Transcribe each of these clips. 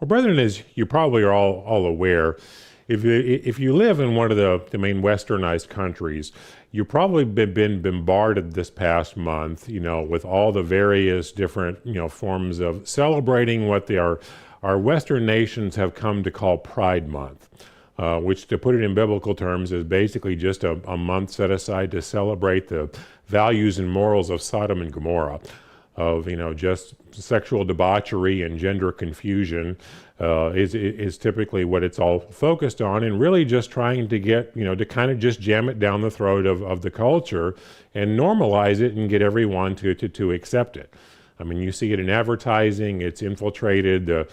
Well, brethren, as you probably are all aware, if you live in one of the main westernized countries, you've probably been bombarded this past month, with all the various different, forms of celebrating what our Western nations have come to call Pride Month, which, to put it in biblical terms, is basically just a month set aside to celebrate the values and morals of Sodom and Gomorrah, of just sexual debauchery and gender confusion, is typically what it's all focused on, and really just trying to get to kind of just jam it down the throat of the culture and normalize it and get everyone to accept it. I mean, you see it in advertising. It's infiltrated the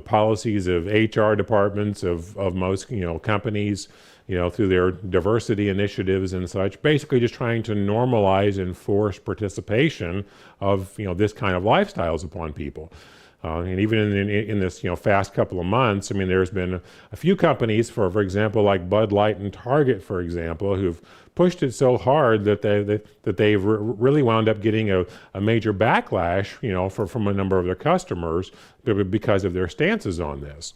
policies of HR departments of most companies, through their diversity initiatives and such, basically just trying to normalize and force participation of this kind of lifestyles upon people. And even in this fast couple of months, I mean, there's been a few companies, for example, like Bud Light and Target, for example, who've pushed it so hard that they've really wound up getting a major backlash, from a number of their customers because of their stances on this.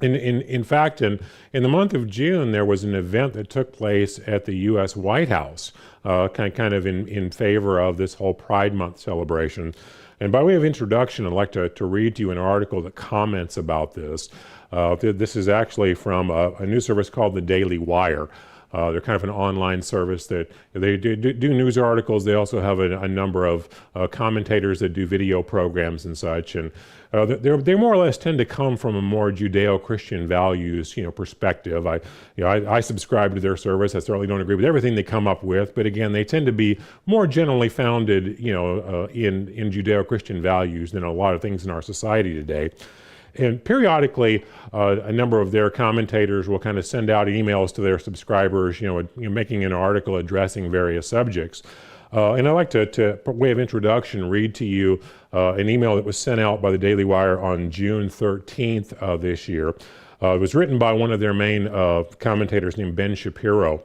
In fact, in the month of June, there was an event that took place at the U.S. White House, kind of in favor of this whole Pride Month celebration. And by way of introduction, I'd like to read to you an article that comments about this. This is actually from a news service called the Daily Wire. They're kind of an online service that they do news articles. They also have a number of commentators that do video programs and such. And they more or less tend to come from a more Judeo-Christian values, perspective. I subscribe to their service. I certainly don't agree with everything they come up with, but again, they tend to be more generally founded, in Judeo-Christian values than a lot of things in our society today. And periodically, a number of their commentators will kind of send out emails to their subscribers, making an article addressing various subjects. And I'd like to, by way of introduction, read to you an email that was sent out by the Daily Wire on June 13th of this year. It was written by one of their main commentators named Ben Shapiro.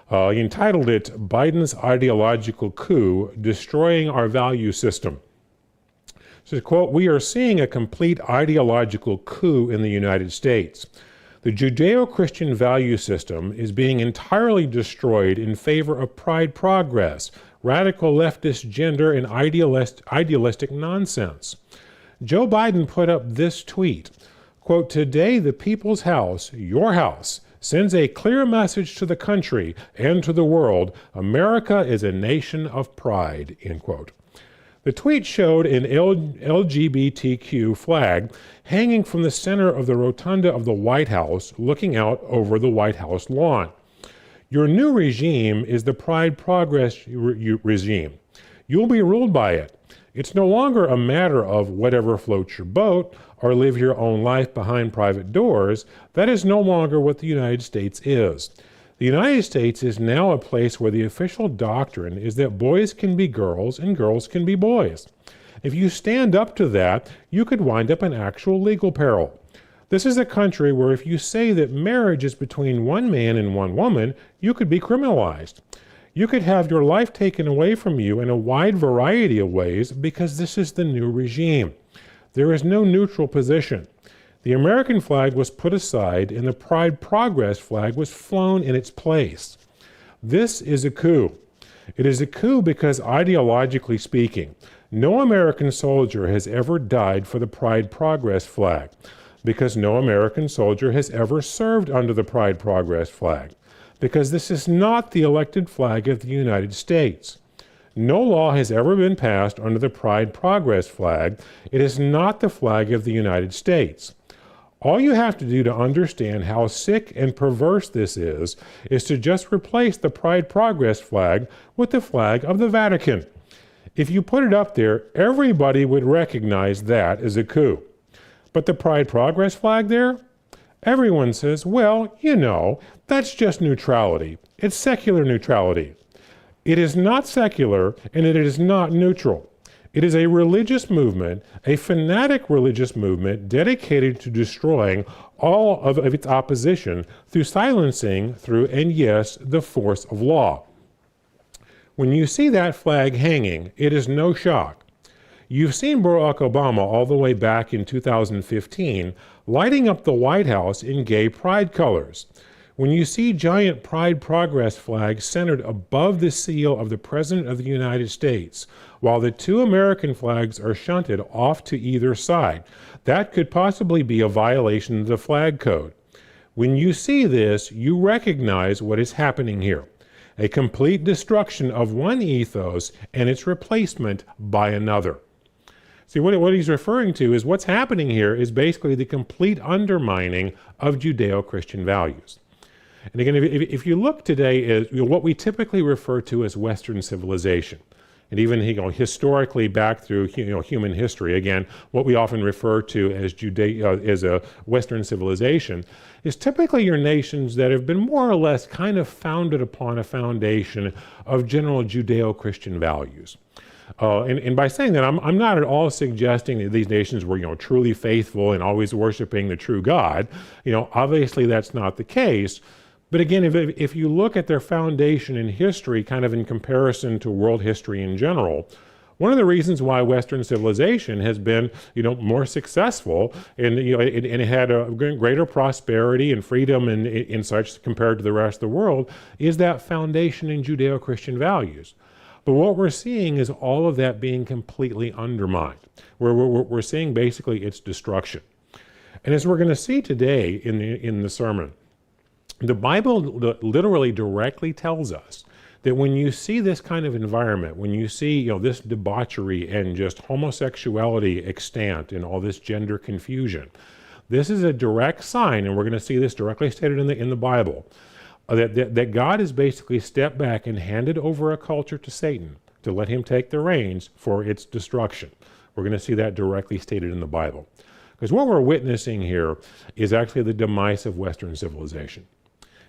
He entitled it, "Biden's Ideological Coup, Destroying Our Value System." It says, quote, "We are seeing a complete ideological coup in the United States. The Judeo-Christian value system is being entirely destroyed in favor of pride progress, radical leftist gender, and idealistic nonsense." Joe Biden put up this tweet, quote, "Today the People's House, your house, sends a clear message to the country and to the world. America is a nation of pride," end quote. The tweet showed an LGBTQ flag hanging from the center of the rotunda of the White House, looking out over the White House lawn. "Your new regime is the Pride Progress regime. You'll be ruled by it. It's no longer a matter of whatever floats your boat or live your own life behind private doors. That is no longer what the United States is. The United States is now a place where the official doctrine is that boys can be girls and girls can be boys. If you stand up to that, you could wind up in actual legal peril. This is a country where if you say that marriage is between one man and one woman, you could be criminalized. You could have your life taken away from you in a wide variety of ways because this is the new regime. There is no neutral position. The American flag was put aside and the Pride Progress flag was flown in its place. This is a coup. It is a coup because ideologically speaking, no American soldier has ever died for the Pride Progress flag, because no American soldier has ever served under the Pride Progress flag, because this is not the elected flag of the United States. No law has ever been passed under the Pride Progress flag. It is not the flag of the United States. All you have to do to understand how sick and perverse this is to just replace the Pride Progress flag with the flag of the Vatican. If you put it up there, everybody would recognize that as a coup. But the Pride Progress flag there? Everyone says, well, that's just neutrality. It's secular neutrality. It is not secular and it is not neutral. It is a religious movement, a fanatic religious movement dedicated to destroying all of its opposition through silencing, and yes, the force of law. When you see that flag hanging, it is no shock. You've seen Barack Obama all the way back in 2015 lighting up the White House in gay pride colors. When you see giant Pride Progress flags centered above the seal of the President of the United States, while the two American flags are shunted off to either side, that could possibly be a violation of the flag code. When you see this, you recognize what is happening here: a complete destruction of one ethos and its replacement by another. See, what he's referring to is what's happening here is basically the complete undermining of Judeo-Christian values. And again, if you look today at what we typically refer to as Western civilization, and even historically back through human history, again, what we often refer to as as a Western civilization, is typically your nations that have been more or less kind of founded upon a foundation of general Judeo-Christian values. And by saying that, I'm not at all suggesting that these nations were, truly faithful and always worshiping the true God. Obviously that's not the case. But again, if you look at their foundation in history, kind of in comparison to world history in general, one of the reasons why Western civilization has been, more successful and it had a greater prosperity and freedom and such compared to the rest of the world is that foundation in Judeo-Christian values. But what we're seeing is all of that being completely undermined. We're seeing basically its destruction. And as we're going to see today in the sermon, the Bible literally directly tells us that when you see this kind of environment, when you see this debauchery and just homosexuality extant and all this gender confusion, this is a direct sign, and we're going to see this directly stated in the Bible, that God has basically stepped back and handed over a culture to Satan to let him take the reins for its destruction. We're going to see that directly stated in the Bible. Because what we're witnessing here is actually the demise of Western civilization.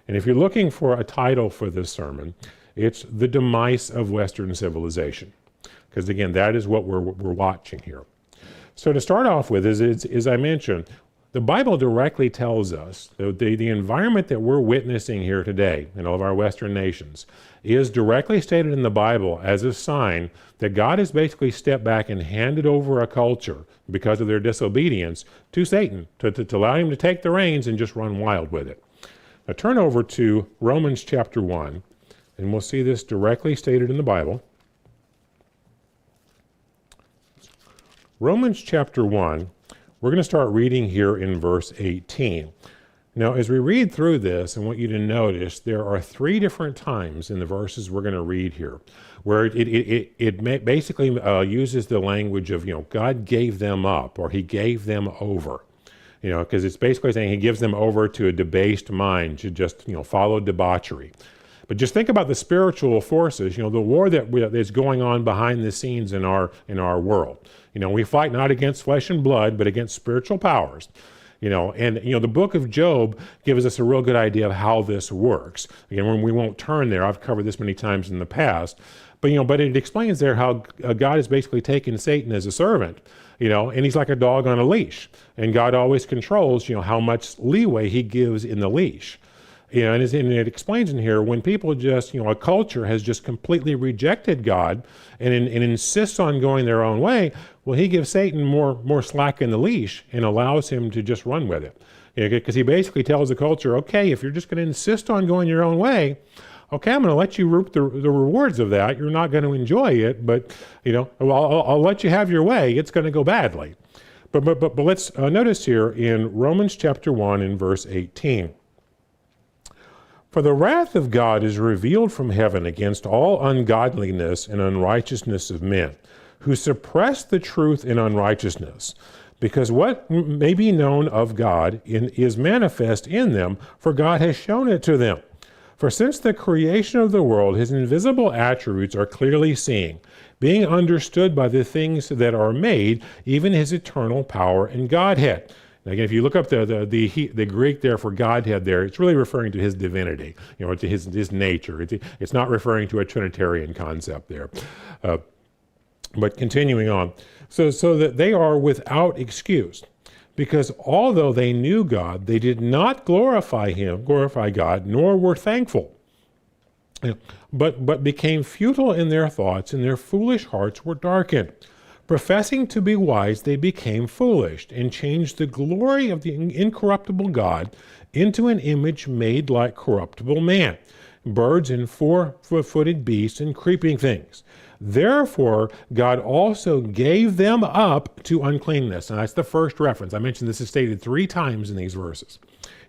And if you're looking for a title for this sermon, it's The Demise of Western Civilization. Because again, that is what we're watching here. So to start off with, as I mentioned, the Bible directly tells us that the environment that we're witnessing here today in all of our Western nations is directly stated in the Bible as a sign that God has basically stepped back and handed over a culture because of their disobedience to Satan to allow him to take the reins and just run wild with it. Now turn over to Romans chapter 1, and we'll see this directly stated in the Bible. Romans chapter 1, we're going to start reading here in verse 18. Now, as we read through this, I want you to notice there are 3 different times in the verses we're going to read here where it basically uses the language of, God gave them up, or he gave them over. Because it's basically saying he gives them over to a debased mind to just, follow debauchery. But just think about the spiritual forces, the war that is going on behind the scenes in our world. We fight not against flesh and blood, but against spiritual powers. The book of Job gives us a real good idea of how this works. Again, we won't turn there. I've covered this many times in the past. But it explains there how God has basically taken Satan as a servant, and he's like a dog on a leash. And God always controls, how much leeway he gives in the leash. And it explains in here when people just, a culture has just completely rejected God and insists on going their own way, well, he gives Satan more slack in the leash and allows him to just run with it. Because he basically tells the culture, okay, if you're just going to insist on going your own way, okay, I'm going to let you reap the rewards of that. You're not going to enjoy it, but I'll let you have your way. It's going to go badly. But let's notice here in Romans chapter 1 and verse 18. For the wrath of God is revealed from heaven against all ungodliness and unrighteousness of men, who suppress the truth in unrighteousness, because what may be known of God is manifest in them, for God has shown it to them. For since the creation of the world, his invisible attributes are clearly seen, being understood by the things that are made, even his eternal power and Godhead. Now again, if you look up the Greek there for Godhead there, it's really referring to his divinity, to his nature. It's not referring to a Trinitarian concept there. But continuing on, so that they are without excuse, because although they knew God, they did not glorify God, nor were thankful, but became futile in their thoughts, and their foolish hearts were darkened. Professing to be wise, they became foolish and changed the glory of the incorruptible God into an image made like corruptible man, birds and four-footed beasts and creeping things. Therefore, God also gave them up to uncleanness. And that's the first reference. I mentioned this is stated 3 times in these verses.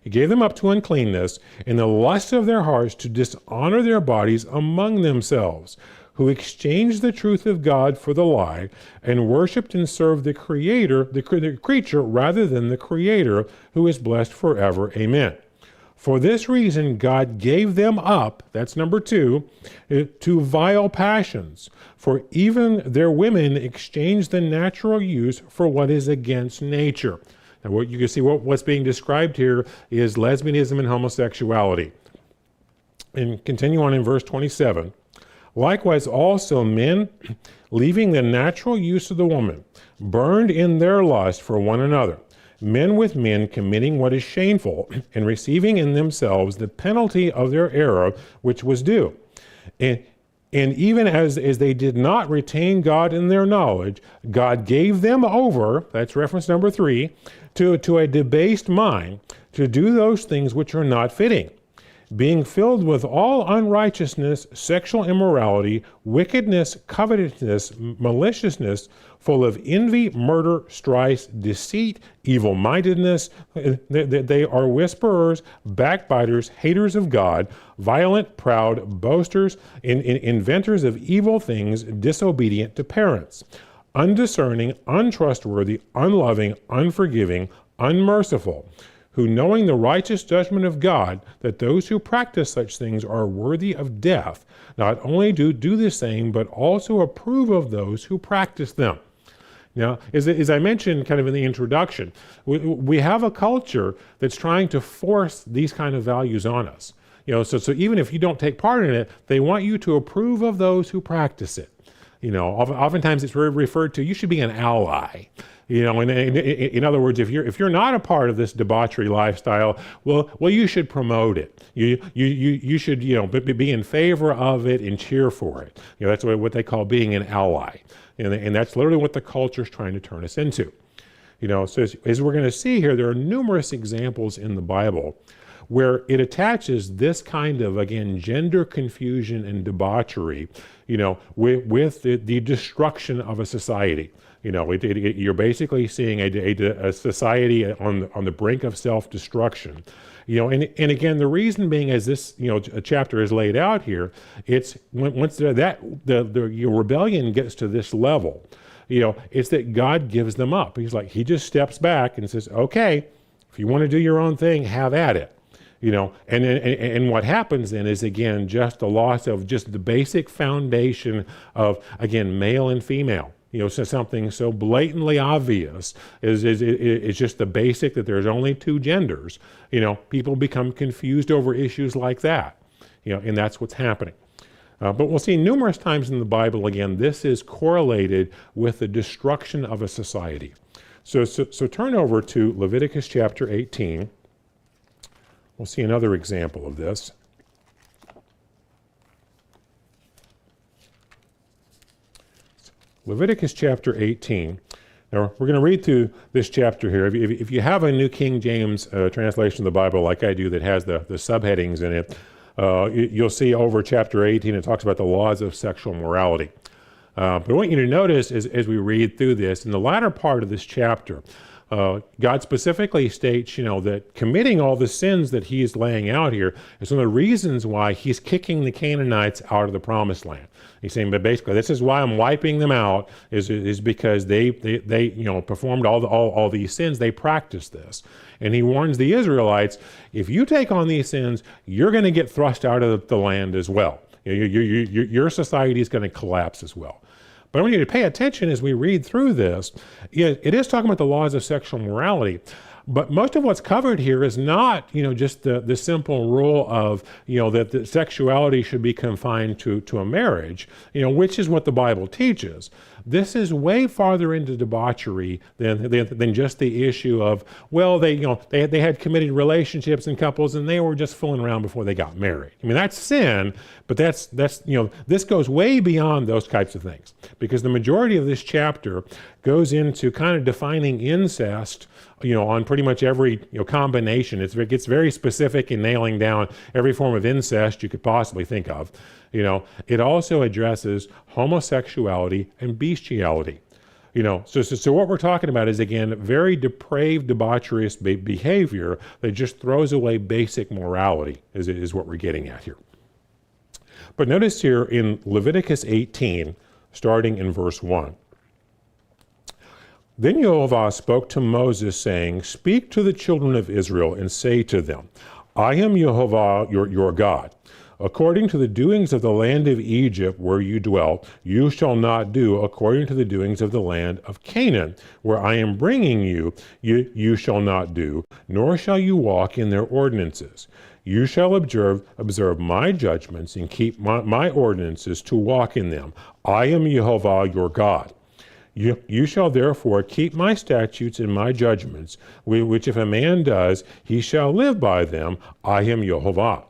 He gave them up to uncleanness in the lust of their hearts to dishonor their bodies among themselves, who exchanged the truth of God for the lie and worshiped and served the Creator, the creature, rather than the Creator, who is blessed forever. Amen. For this reason, God gave them up, that's number 2, to vile passions. For even their women exchanged the natural use for what is against nature. Now, what you can see what's being described here is lesbianism and homosexuality. And continue on in verse 27. Likewise also men, leaving the natural use of the woman, burned in their lust for one another, men with men committing what is shameful, and receiving in themselves the penalty of their error, which was due. And even as they did not retain God in their knowledge, God gave them over, that's reference number 3, to a debased mind, to do those things which are not fitting, being filled with all unrighteousness, sexual immorality, wickedness, covetousness, maliciousness, full of envy, murder, strife, deceit, evil-mindedness. They are whisperers, backbiters, haters of God, violent, proud, boasters, inventors of evil things, disobedient to parents, undiscerning, untrustworthy, unloving, unforgiving, unmerciful, who knowing the righteous judgment of God, that those who practice such things are worthy of death, not only do the same, but also approve of those who practice them. Now, as I mentioned kind of in the introduction, we have a culture that's trying to force these kind of values on us. So even if you don't take part in it, they want you to approve of those who practice it. Oftentimes it's referred to, you should be an ally. In other words, if you're not a part of this debauchery lifestyle, well, you should promote it. You should be in favor of it and cheer for it. That's what they call being an ally, and that's literally what the culture is trying to turn us into. So as we're going to see here, there are numerous examples in the Bible where it attaches this kind of, again, gender confusion and debauchery, with the destruction of a society. You're basically seeing a society on the brink of self-destruction. And again, the reason being, as this chapter is laid out here, it's once your rebellion gets to this level, it's that God gives them up. He just steps back and says, okay, if you want to do your own thing, have at it. And what happens then is, again, just the loss of just the basic foundation of, again, male and female. So something so blatantly obvious is just the basic that there's only 2 genders. People become confused over issues like that. And that's what's happening. But we'll see numerous times in the Bible, again, this is correlated with the destruction of a society. So turn over to Leviticus chapter 18. We'll see another example of this. Leviticus chapter 18. Now, we're going to read through this chapter here. If you have a New King James translation of the Bible like I do that has the subheadings in it, you'll see over chapter 18 it talks about the laws of sexual morality. But I want you to notice as we read through this, in the latter part of this chapter, God specifically states, that committing all the sins that he is laying out here is one of the reasons why he's kicking the Canaanites out of the promised land. He's saying, but basically, this is why I'm wiping them out, is because they performed all these sins. They practiced this. And he warns the Israelites, if you take on these sins, you're going to get thrust out of the land as well. Your society is going to collapse as well. But I want you to pay attention as we read through this. It is talking about the laws of sexual morality, But most of what's covered here is not, just the simple rule of, that the sexuality should be confined to a marriage, which is what the Bible teaches. This is way farther into debauchery than just the issue of, well, they had committed relationships and couples and they were just fooling around before they got married. I mean, that's sin, but that's this goes way beyond those types of things, because the majority of this chapter goes into kind of defining incest, on pretty much every combination. It gets very specific in nailing down every form of incest you could possibly think of. It also addresses homosexuality and bestiality. So what we're talking about is, again, very depraved, debaucherous behavior that just throws away basic morality, is what we're getting at here. But notice here in Leviticus 18, starting in verse 1. Then Jehovah spoke to Moses, saying, Speak to the children of Israel and say to them, I am Jehovah your God. According to the doings of the land of Egypt where you dwelt, you shall not do according to the doings of the land of Canaan, where I am bringing you, you shall not do, nor shall you walk in their ordinances. You shall observe my judgments and keep my ordinances to walk in them. I am Jehovah your God. You shall therefore keep my statutes and my judgments, which if a man does, he shall live by them. I am Jehovah.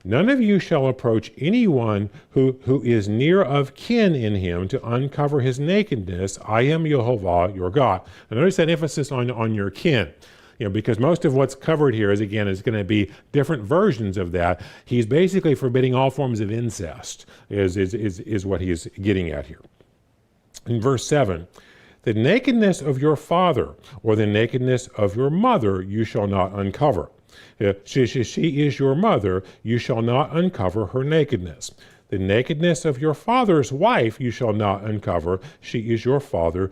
None of you shall approach anyone who is near of kin in him to uncover his nakedness. I am Jehovah your God. And notice that emphasis on your kin. Because most of what's covered here is going to be different versions of that. He's basically forbidding all forms of incest, is what he's getting at here. In verse 7, the nakedness of your father or the nakedness of your mother you shall not uncover. She is your mother, you shall not uncover her nakedness. The nakedness of your father's wife you shall not uncover. She is your father's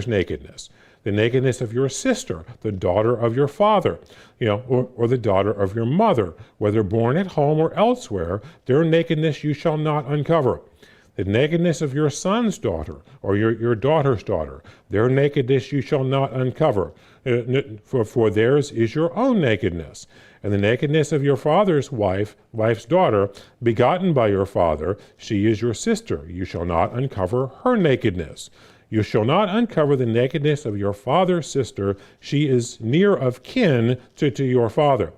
nakedness. The nakedness of your sister, the daughter of your father, or the daughter of your mother, whether born at home or elsewhere, their nakedness you shall not uncover. The nakedness of your son's daughter, or your daughter's daughter, their nakedness you shall not uncover, for theirs is your own nakedness. And the nakedness of your father's wife's daughter, begotten by your father, she is your sister. You shall not uncover her nakedness. You shall not uncover the nakedness of your father's sister. She is near of kin to your father.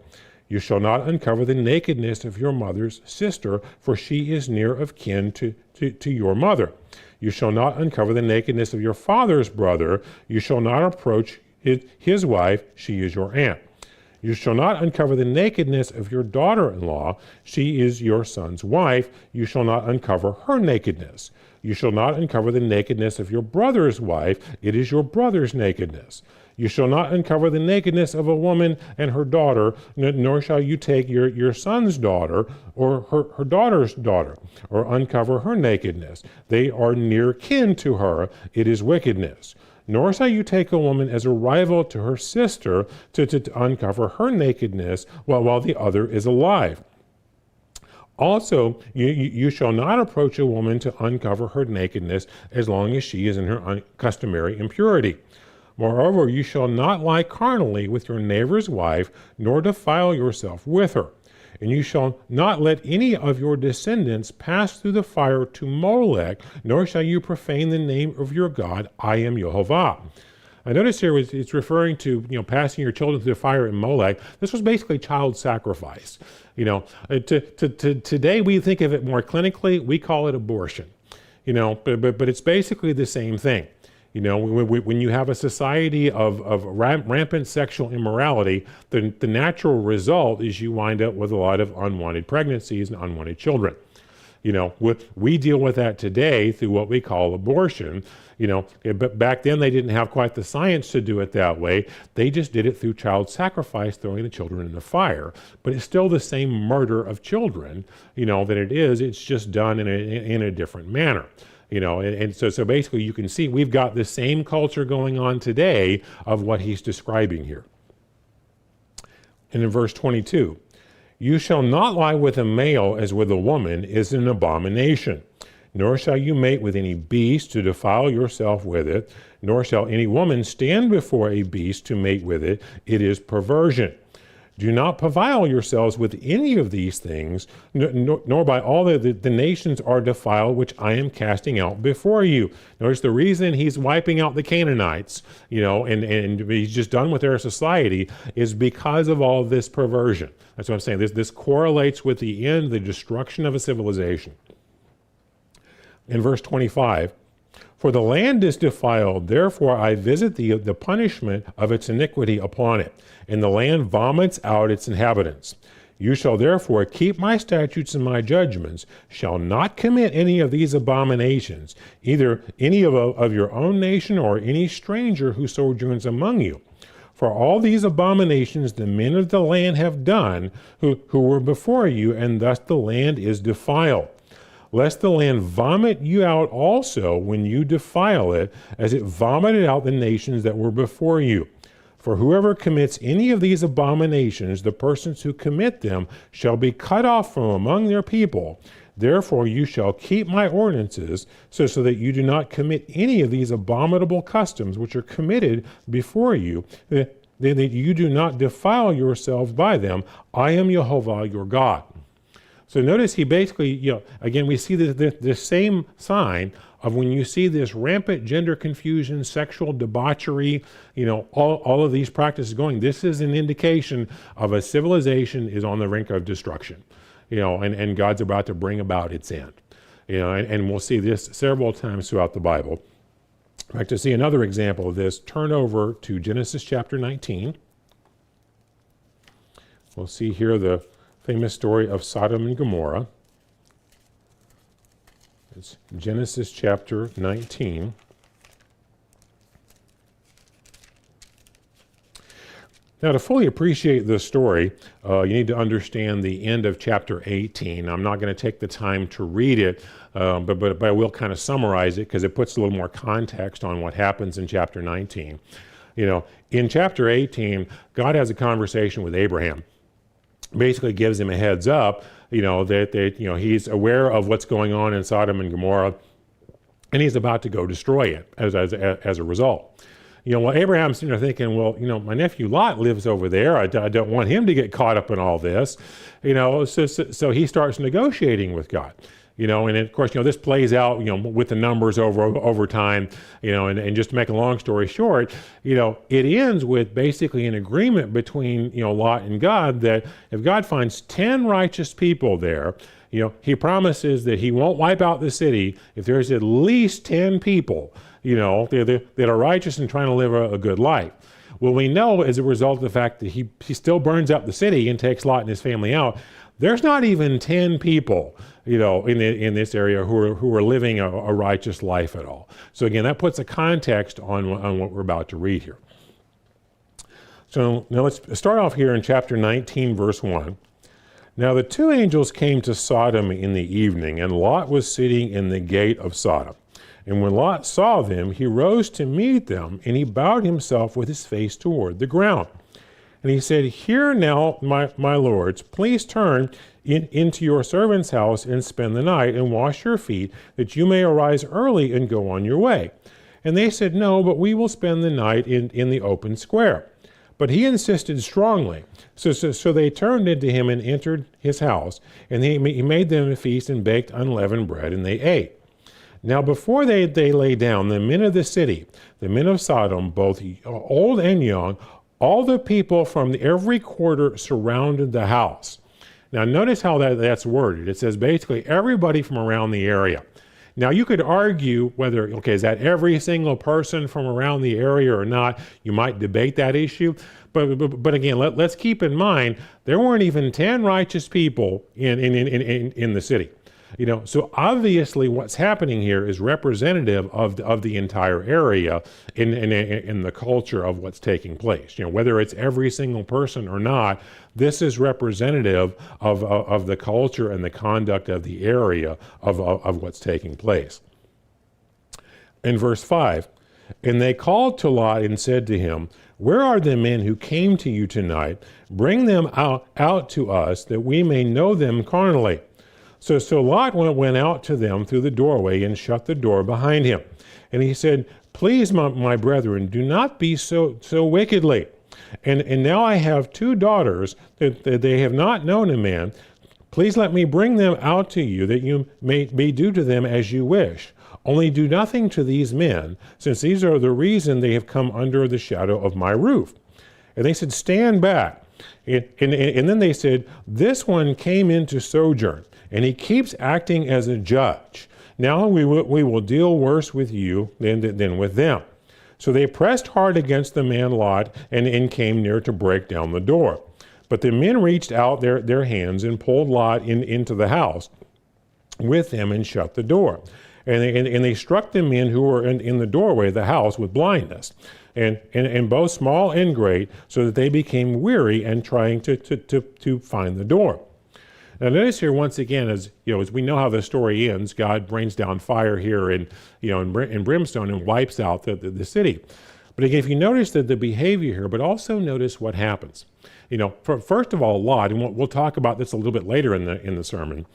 You shall not uncover the nakedness of your mother's sister, for she is near of kin to your mother. You shall not uncover the nakedness of your father's brother. You shall not approach his wife. She is your aunt. You shall not uncover the nakedness of your daughter-in-law. She is your son's wife. You shall not uncover her nakedness. You shall not uncover the nakedness of your brother's wife. It is your brother's nakedness. You shall not uncover the nakedness of a woman and her daughter, nor shall you take your son's daughter or her daughter's daughter, or uncover her nakedness. They are near kin to her. It is wickedness. Nor shall you take a woman as a rival to her sister to uncover her nakedness while the other is alive. Also, you shall not approach a woman to uncover her nakedness as long as she is in her customary impurity. Moreover, you shall not lie carnally with your neighbor's wife, nor defile yourself with her. And you shall not let any of your descendants pass through the fire to Molech, nor shall you profane the name of your God. I am Jehovah. I notice here it's referring to passing your children through the fire in Molech. This was basically child sacrifice. Today we think of it more clinically. We call it abortion. But it's basically the same thing. When you have a society of rampant sexual immorality, the natural result is you wind up with a lot of unwanted pregnancies and unwanted children. We deal with that today through what we call abortion. But back then they didn't have quite the science to do it that way. They just did it through child sacrifice, throwing the children in the fire. But it's still the same murder of children, that it is. It's just done in a different manner. And so basically you can see we've got the same culture going on today of what he's describing here. And in verse 22, you shall not lie with a male as with a woman is an abomination. nor shall you mate with any beast to defile yourself with it, nor shall any woman stand before a beast to mate with it. It is perversion. Do not beguile yourselves with any of these things, nor by all the nations are defiled, which I am casting out before you. Notice the reason he's wiping out the Canaanites, and he's just done with their society, is because of all this perversion. That's what I'm saying. This correlates with the end, the destruction of a civilization. In verse 25, for the land is defiled, therefore I visit the punishment of its iniquity upon it, and the land vomits out its inhabitants. You shall therefore keep my statutes and my judgments, shall not commit any of these abominations, either any of your own nation or any stranger who sojourns among you. For all these abominations the men of the land have done, who were before you, and thus the land is defiled. Lest the land vomit you out also when you defile it, as it vomited out the nations that were before you. For whoever commits any of these abominations, the persons who commit them shall be cut off from among their people. Therefore you shall keep my ordinances, so that you do not commit any of these abominable customs which are committed before you, that you do not defile yourselves by them. I am Jehovah your God. So notice he basically, again, we see the same sign of when you see this rampant gender confusion, sexual debauchery, all of these practices going, this is an indication of a civilization is on the brink of destruction, and God's about to bring about its end. And we'll see this several times throughout the Bible. In fact, to see another example of this, turn over to Genesis chapter 19. We'll see here the famous story of Sodom and Gomorrah. It's Genesis chapter 19. Now, to fully appreciate this story, you need to understand the end of chapter 18. I'm not going to take the time to read it, but I will kind of summarize it because it puts a little more context on what happens in chapter 19. In chapter 18, God has a conversation with Abraham. Basically gives him a heads up, that he's aware of what's going on in Sodom and Gomorrah, and he's about to go destroy it as a result. Well, Abraham's thinking, well, my nephew Lot lives over there. I don't want him to get caught up in all this, so he starts negotiating with God. And of course, this plays out, with the numbers over time, and just to make a long story short, it ends with basically an agreement between, Lot and God that if God finds 10 righteous people there, he promises that he won't wipe out the city if there's at least 10 people, that are righteous and trying to live a good life. Well, we know as a result of the fact that he still burns up the city and takes Lot and his family out, there's not even 10 people, in this area who are living a righteous life at all. So again, that puts a context on what we're about to read here. So now let's start off here in chapter 19, verse 1. Now the two angels came to Sodom in the evening, and Lot was sitting in the gate of Sodom. And when Lot saw them, he rose to meet them, and he bowed himself with his face toward the ground. And he said, Hear now, my lords, please turn into your servant's house and spend the night and wash your feet, that you may arise early and go on your way. And they said, No, but we will spend the night in the open square. But he insisted strongly. So they turned into him and entered his house, and he made them a feast and baked unleavened bread, and they ate. Now before they lay down, the men of the city, the men of Sodom, both old and young, all the people from every quarter surrounded the house. Now notice how that's worded. It says basically everybody from around the area. Now you could argue whether, is that every single person from around the area or not? You might debate that issue. But again, let's keep in mind, there weren't even 10 righteous people in the city. So obviously what's happening here is representative of the entire area in the culture of what's taking place. Whether it's every single person or not, this is representative of the culture and the conduct of the area of what's taking place. In verse 5, and they called to Lot and said to him, Where are the men who came to you tonight? Bring them out to us, that we may know them carnally. So Lot went out to them through the doorway and shut the door behind him. And he said, please, my brethren, do not be so wickedly. And now I have 2 daughters that they have not known a man. Please let me bring them out to you, that you may do to them as you wish. Only do nothing to these men, since these are the reason they have come under the shadow of my roof. And they said, stand back. And then they said, this one came in to sojourn, and he keeps acting as a judge. Now we will deal worse with you than with them. So they pressed hard against the man Lot and came near to break down the door. But the men reached out their hands and pulled Lot into the house with them and shut the door. And they struck the men who were in the doorway of the house with blindness, and both small and great, so that they became weary and trying to find the door. Now notice here once again, as we know how the story ends, God rains down fire here in brimstone and wipes out the city. But again, if you notice the behavior here, but also notice what happens. First of all, Lot, and we'll talk about this a little bit later in the sermon.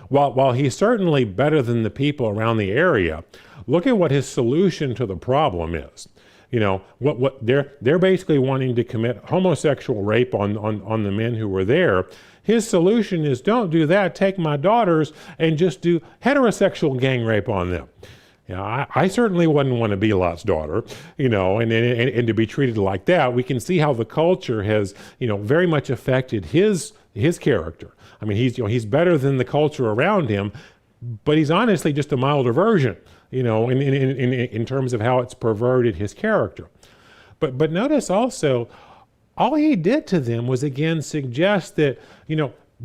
While he's certainly better than the people around the area, look at what his solution to the problem is. What they're basically wanting to commit homosexual rape on the men who were there. His solution is, don't do that, take my daughters and just do heterosexual gang rape on them. I certainly wouldn't want to be Lot's daughter, and to be treated like that. We can see how the culture has, very much affected his character. I mean, he's better than the culture around him, but he's honestly just a milder version, in terms of how it's perverted his character. But notice also, all he did to them was again suggest that,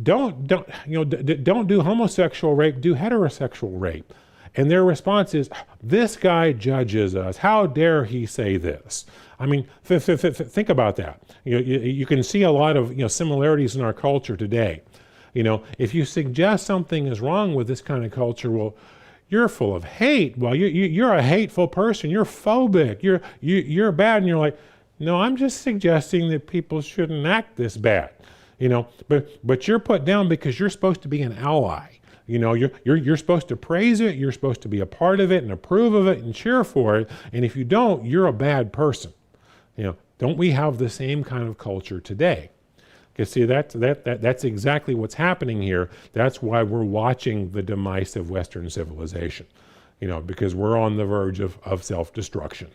don't do homosexual rape, do heterosexual rape. And their response is, this guy judges us. How dare he say this? I mean, think about that. You can see a lot of similarities in our culture today. If you suggest something is wrong with this kind of culture, well, you're full of hate. Well, you're a hateful person. You're phobic. You're bad. And you're like, no, I'm just suggesting that people shouldn't act this bad. But you're put down because you're supposed to be an ally. You're supposed to praise it. You're supposed to be a part of it and approve of it and cheer for it. And if you don't, you're a bad person. Don't we have the same kind of culture today? Because see, that's exactly what's happening here. That's why we're watching the demise of Western civilization. Because we're on the verge of self-destruction.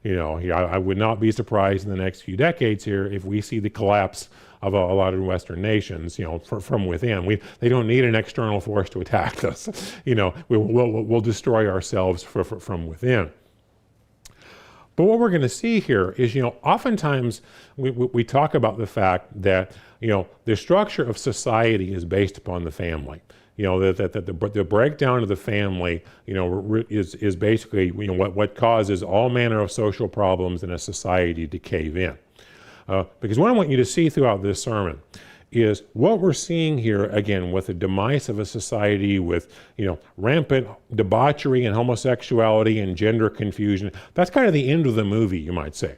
I would not be surprised in the next few decades here if we see the collapse of a lot of Western nations, from within. They don't need an external force to attack us. We'll destroy ourselves from within. But what we're going to see here is, oftentimes we talk about the fact that, the structure of society is based upon the family. That the breakdown of the family, is basically, what causes all manner of social problems in a society to cave in. Because what I want you to see throughout this sermon is what we're seeing here, again, with the demise of a society with, rampant debauchery and homosexuality and gender confusion. That's kind of the end of the movie, you might say.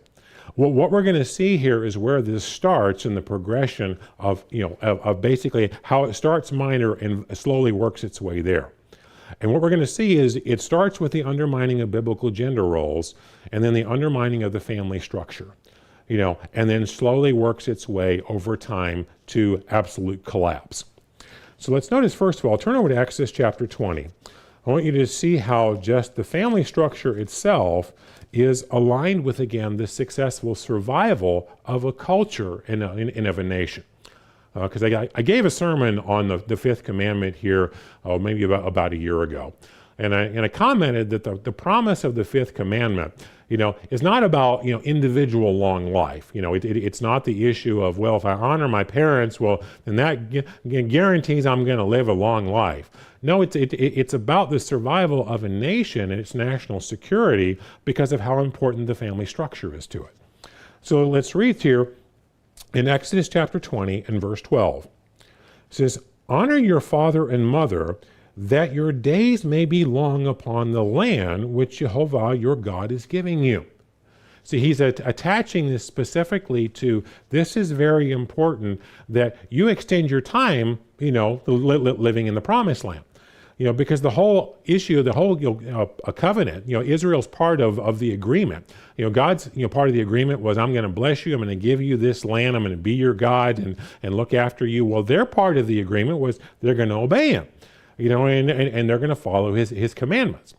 Well, what we're going to see here is where this starts in the progression of basically how it starts minor and slowly works its way there. And what we're going to see is it starts with the undermining of biblical gender roles and then the undermining of the family structure. And then slowly works its way over time to absolute collapse. So let's notice, first of all, turn over to Exodus chapter 20. I want you to see how just the family structure itself is aligned with, again, the successful survival of a culture and of a nation. Because I gave a sermon on the fifth commandment here, maybe about a year ago. And I commented that the promise of the fifth commandment, is not about, individual long life. It's not the issue of, well, if I honor my parents, well, then that guarantees I'm going to live a long life. No, it's about the survival of a nation and its national security because of how important the family structure is to it. So let's read here in Exodus chapter 20 and verse 12. It says, honor your father and mother, that your days may be long upon the land which Jehovah your God is giving you. See, he's attaching this specifically to this is very important that you extend your time, living in the promised land. Because the whole issue, the whole a covenant, Israel's part of the agreement. God's part of the agreement was, I'm going to bless you, I'm going to give you this land, I'm going to be your God and look after you. Well, their part of the agreement was they're going to obey him, and they're going to follow his commandments.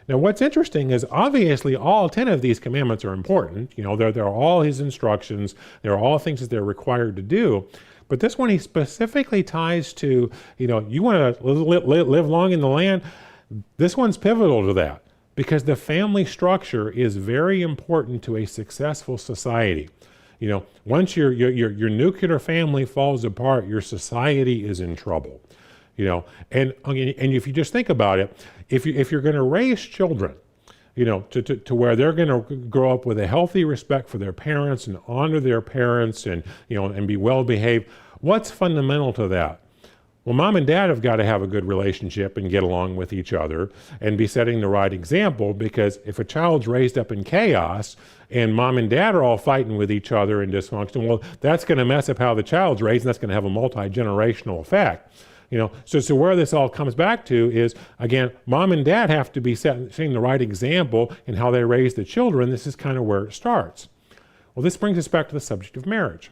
Now, what's interesting is obviously all 10 of these commandments are important. They're all his instructions. They're all things that they're required to do. But this one he specifically ties to, you want to live long in the land. This one's pivotal to that because the family structure is very important to a successful society. Once your nuclear family falls apart, your society is in trouble. And if you just think about it, if you're going to raise children, to where they're going to grow up with a healthy respect for their parents and honor their parents and be well behaved, what's fundamental to that? Well, mom and dad have got to have a good relationship and get along with each other and be setting the right example, because if a child's raised up in chaos and mom and dad are all fighting with each other and dysfunction, well, that's going to mess up how the child's raised, and that's going to have a multi-generational effect. So where this all comes back to is, again, mom and dad have to be setting the right example in how they raise the children. This is kind of where it starts. Well, this brings us back to the subject of marriage.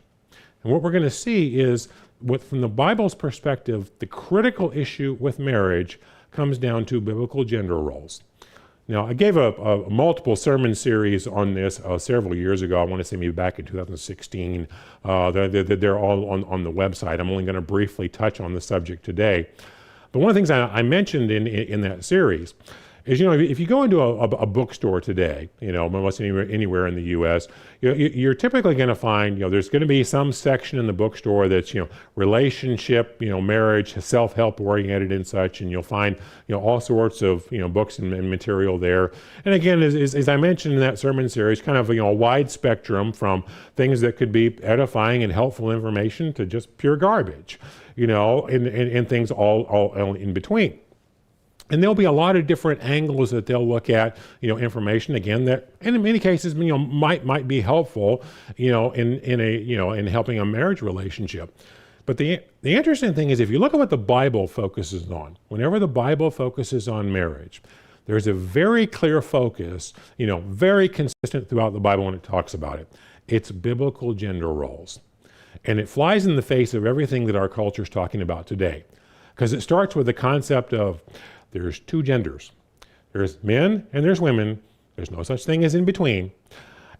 And what we're going to see is, from the Bible's perspective, the critical issue with marriage comes down to biblical gender roles. Now, I gave a multiple sermon series on this several years ago. I want to say maybe back in 2016. They're all on the website. I'm only going to briefly touch on the subject today. But one of the things I mentioned in that series is, if you go into a bookstore today, almost anywhere in the U.S., you're typically going to find, there's going to be some section in the bookstore that's, relationship, marriage, self-help oriented and such, and you'll find, all sorts of, books and material there. And again, as I mentioned in that sermon series, kind of, a wide spectrum from things that could be edifying and helpful information to just pure garbage, and things all in between. And there'll be a lot of different angles that they'll look at, information again that, and in many cases, might be helpful, in helping a marriage relationship. But the interesting thing is, if you look at what the Bible focuses on, whenever the Bible focuses on marriage, there's a very clear focus, very consistent throughout the Bible when it talks about it. It's biblical gender roles. And it flies in the face of everything that our culture is talking about today. Because it starts with the concept of there's two genders. There's men and there's women. There's no such thing as in between.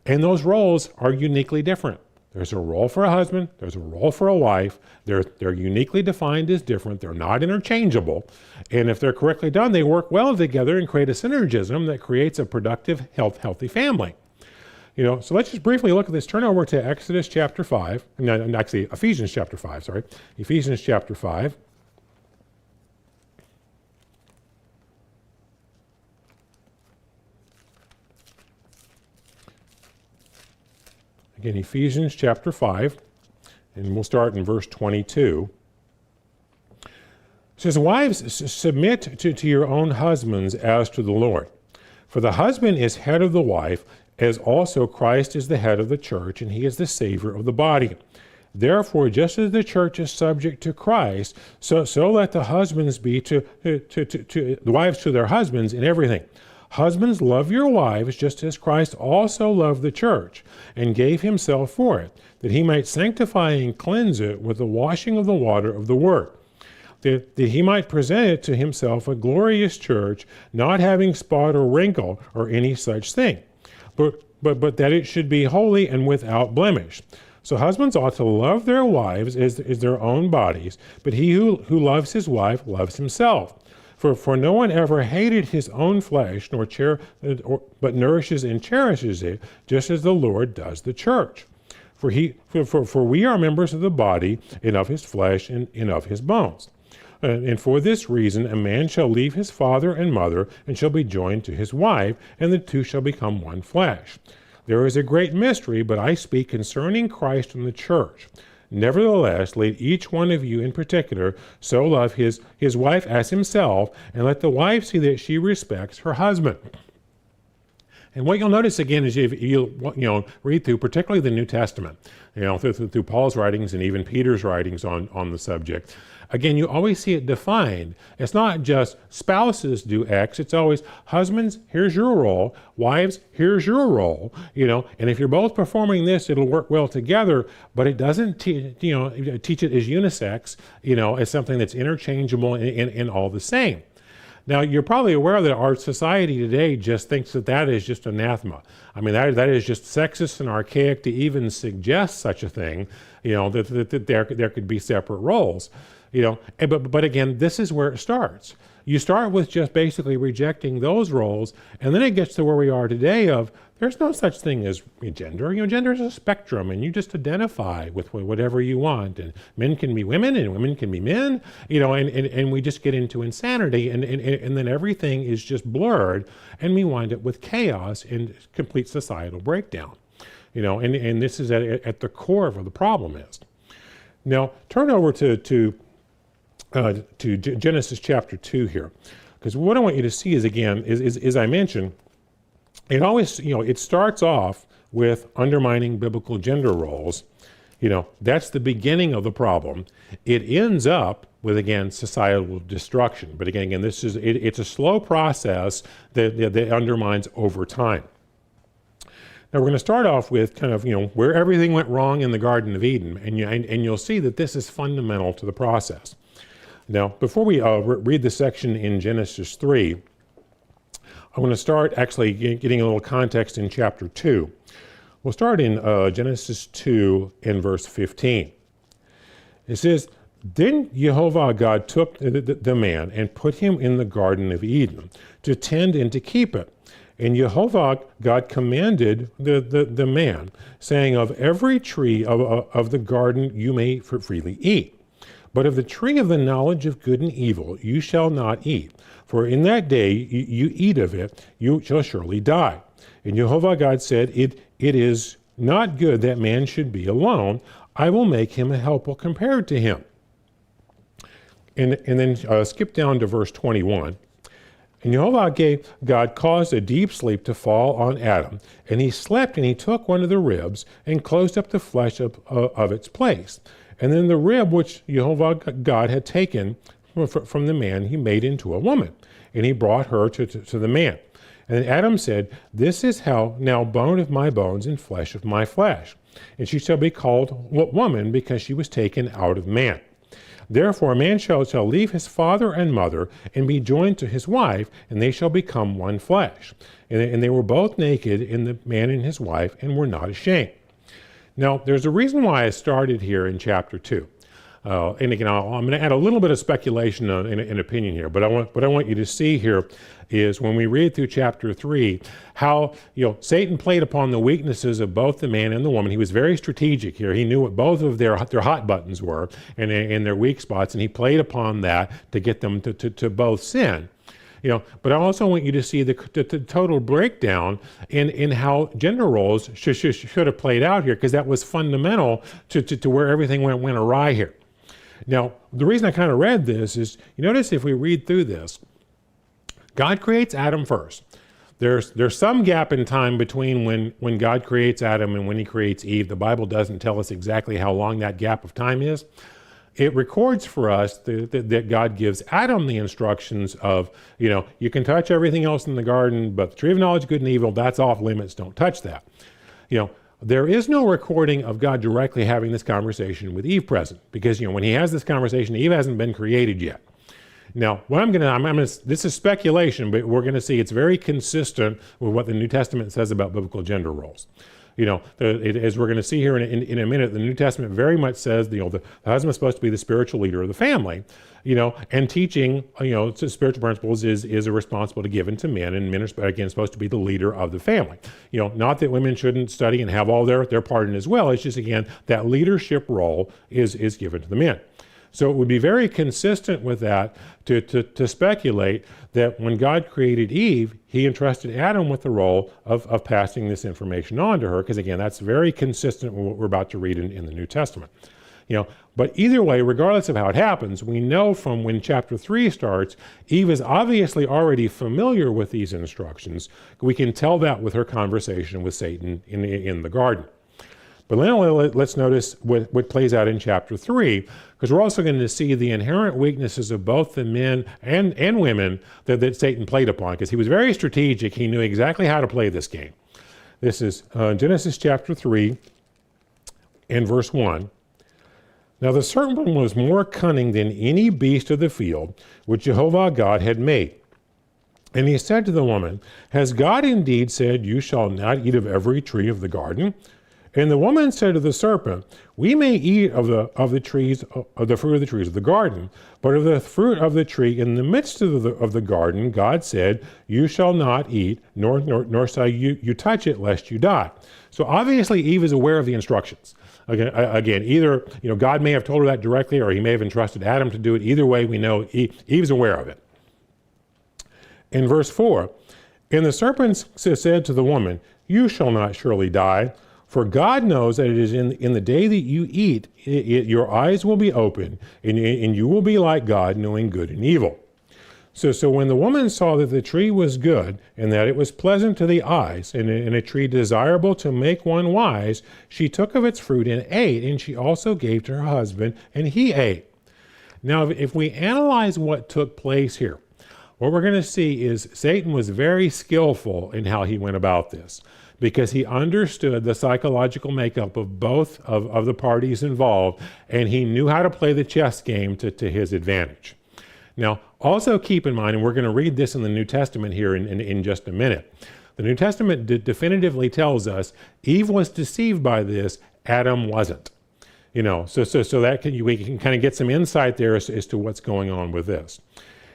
And those roles are uniquely different. There's a role for a husband. There's a role for a wife. They're uniquely defined as different. They're not interchangeable. And if they're correctly done, they work well together and create a synergism that creates a productive, healthy family. So let's just briefly look at this. Turn over to Exodus chapter 5. No, actually, Ephesians chapter 5, sorry. Ephesians chapter 5. Again, Ephesians chapter 5, and we'll start in verse 22. It says, "Wives, submit to your own husbands as to the Lord. For the husband is head of the wife, as also Christ is the head of the church, and he is the Savior of the body. Therefore, just as the church is subject to Christ, so let the husbands be to the wives to their husbands in everything. Husbands, love your wives, just as Christ also loved the church, and gave himself for it, that he might sanctify and cleanse it with the washing of the water of the word, that he might present it to himself a glorious church, not having spot or wrinkle or any such thing, but that it should be holy and without blemish. So husbands ought to love their wives as their own bodies, but he who loves his wife loves himself. For no one ever hated his own flesh, but nourishes and cherishes it, just as the Lord does the church. For we are members of the body, and of his flesh, and of his bones. And for this reason a man shall leave his father and mother, and shall be joined to his wife, and the two shall become one flesh. There is a great mystery, but I speak concerning Christ and the church. Nevertheless, let each one of you in particular so love his wife as himself, and let the wife see that she respects her husband. And what you'll notice again is if you read through, particularly the New Testament, through Paul's writings and even Peter's writings on the subject, again, you always see it defined. It's not just spouses do X, it's always husbands, here's your role, wives, here's your role, and if you're both performing this, it'll work well together, but it doesn't teach it as unisex, as something that's interchangeable and all the same. Now, you're probably aware that our society today just thinks that is just anathema. I mean, that is just sexist and archaic to even suggest such a thing, that there could be separate roles. But again, this is where it starts. You start with just basically rejecting those roles, and then it gets to where we are today of there's no such thing as gender. Gender is a spectrum, and you just identify with whatever you want. And men can be women, and women can be men. And we just get into insanity, and then everything is just blurred, and we wind up with chaos and complete societal breakdown. And this is at the core of what the problem is. Now, turn over to Genesis chapter 2 here, because what I want you to see is, again, as I mentioned, it always, it starts off with undermining biblical gender roles. That's the beginning of the problem. It ends up with, again, societal destruction. But again, it's a slow process that undermines over time. Now, we're going to start off with kind of, where everything went wrong in the Garden of Eden, and you'll see that this is fundamental to the process. Now, before we read the section in Genesis 3, I'm going to start actually getting a little context in chapter 2. We'll start in Genesis 2 and verse 15. It says, "Then Jehovah God took the man and put him in the Garden of Eden to tend and to keep it. And Jehovah God commanded the man, saying, Of every tree of the garden you may freely eat. But of the tree of the knowledge of good and evil you shall not eat. For in that day you eat of it, you shall surely die. And Jehovah God said, It is not good that man should be alone. I will make him a helper compared to him." And then skip down to verse 21. "And Jehovah God caused a deep sleep to fall on Adam, and he slept, and he took one of the ribs and closed up the flesh of its place. And then the rib which Jehovah God had taken from the man, he made into a woman, and he brought her to the man. And then Adam said, This is now bone of my bones and flesh of my flesh. And she shall be called woman, because she was taken out of man. Therefore a man shall leave his father and mother, and be joined to his wife, and they shall become one flesh. And they were both naked, in the man and his wife, and were not ashamed." Now, there's a reason why I started here in chapter 2. And again, I'm going to add a little bit of speculation and opinion here, but what I want you to see here is when we read through chapter 3, how Satan played upon the weaknesses of both the man and the woman. He was very strategic here. He knew what both of their hot buttons were and their weak spots, and he played upon that to get them to both sin. But I also want you to see the total breakdown in how gender roles should have played out here, because that was fundamental to where everything went awry here. Now, the reason I kind of read this is, you notice if we read through this, God creates Adam first. There's some gap in time between when God creates Adam and when he creates Eve. The Bible doesn't tell us exactly how long that gap of time is. It records for us that God gives Adam the instructions of, you can touch everything else in the garden, but the tree of knowledge, good and evil, that's off limits, don't touch that. There is no recording of God directly having this conversation with Eve present, because, when he has this conversation, Eve hasn't been created yet. Now, what this is speculation, but we're going to see it's very consistent with what the New Testament says about biblical gender roles. As we're going to see here in a minute, the New Testament very much says, the husband is supposed to be the spiritual leader of the family, and teaching, spiritual principles is a responsibility given to men, and men are, again, supposed to be the leader of the family. Not that women shouldn't study and have all their part in as well. It's just, again, that leadership role is given to the men. So it would be very consistent with that to speculate that when God created Eve, he entrusted Adam with the role of passing this information on to her, because again, that's very consistent with what we're about to read in the New Testament. But either way, regardless of how it happens, we know from when chapter 3 starts, Eve is obviously already familiar with these instructions. We can tell that with her conversation with Satan in the garden. But now let's notice what plays out in chapter 3, because we're also going to see the inherent weaknesses of both the men and women that Satan played upon, because he was very strategic. He knew exactly how to play this game. This is Genesis chapter 3 and verse 1. Now the serpent was more cunning than any beast of the field which Jehovah God had made. And he said to the woman, Has God indeed said, You shall not eat of every tree of the garden? And the woman said to the serpent, We may eat of the fruit of the trees of the garden, but of the fruit of the tree in the midst of the garden, God said, You shall not eat, nor shall you touch it, lest you die. So obviously Eve is aware of the instructions. Again, either God may have told her that directly, or he may have entrusted Adam to do it. Either way, we know Eve's aware of it. In verse 4, And the serpent said to the woman, You shall not surely die, for God knows that it is in the day that you eat, your eyes will be open, and you will be like God, knowing good and evil. So when the woman saw that the tree was good, and that it was pleasant to the eyes, and a tree desirable to make one wise, she took of its fruit and ate, and she also gave to her husband, and he ate. Now, if we analyze what took place here, what we're going to see is Satan was very skillful in how he went about this, because he understood the psychological makeup of both of the parties involved, and he knew how to play the chess game to his advantage. Now, also keep in mind, and we're going to read this in the New Testament here in just a minute, the New Testament definitively tells us Eve was deceived by this, Adam wasn't. So that we can kind of get some insight there as to what's going on with this.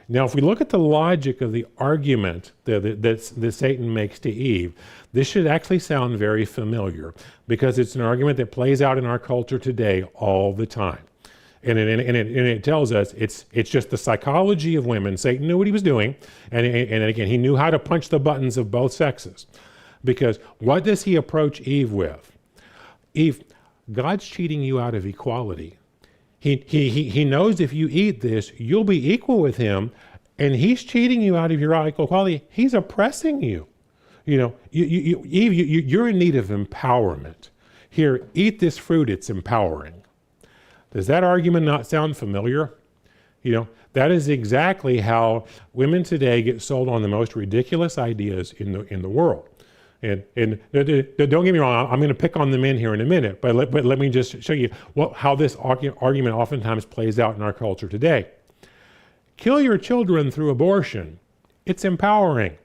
Now, if we look at the logic of the argument that Satan makes to Eve, this should actually sound very familiar, because it's an argument that plays out in our culture today all the time. And it tells us it's just the psychology of women. Satan knew what he was doing, and again, he knew how to punch the buttons of both sexes. Because what does he approach Eve with? Eve, God's cheating you out of equality. He knows if you eat this, you'll be equal with him, and he's cheating you out of your equality. He's oppressing you. Eve, you're in need of empowerment. Here, eat this fruit, it's empowering. Does that argument not sound familiar? That is exactly how women today get sold on the most ridiculous ideas in the world. And don't get me wrong, I'm going to pick on the men here in a minute, but let me just show you how this argument oftentimes plays out in our culture today. Kill your children through abortion. It's empowering.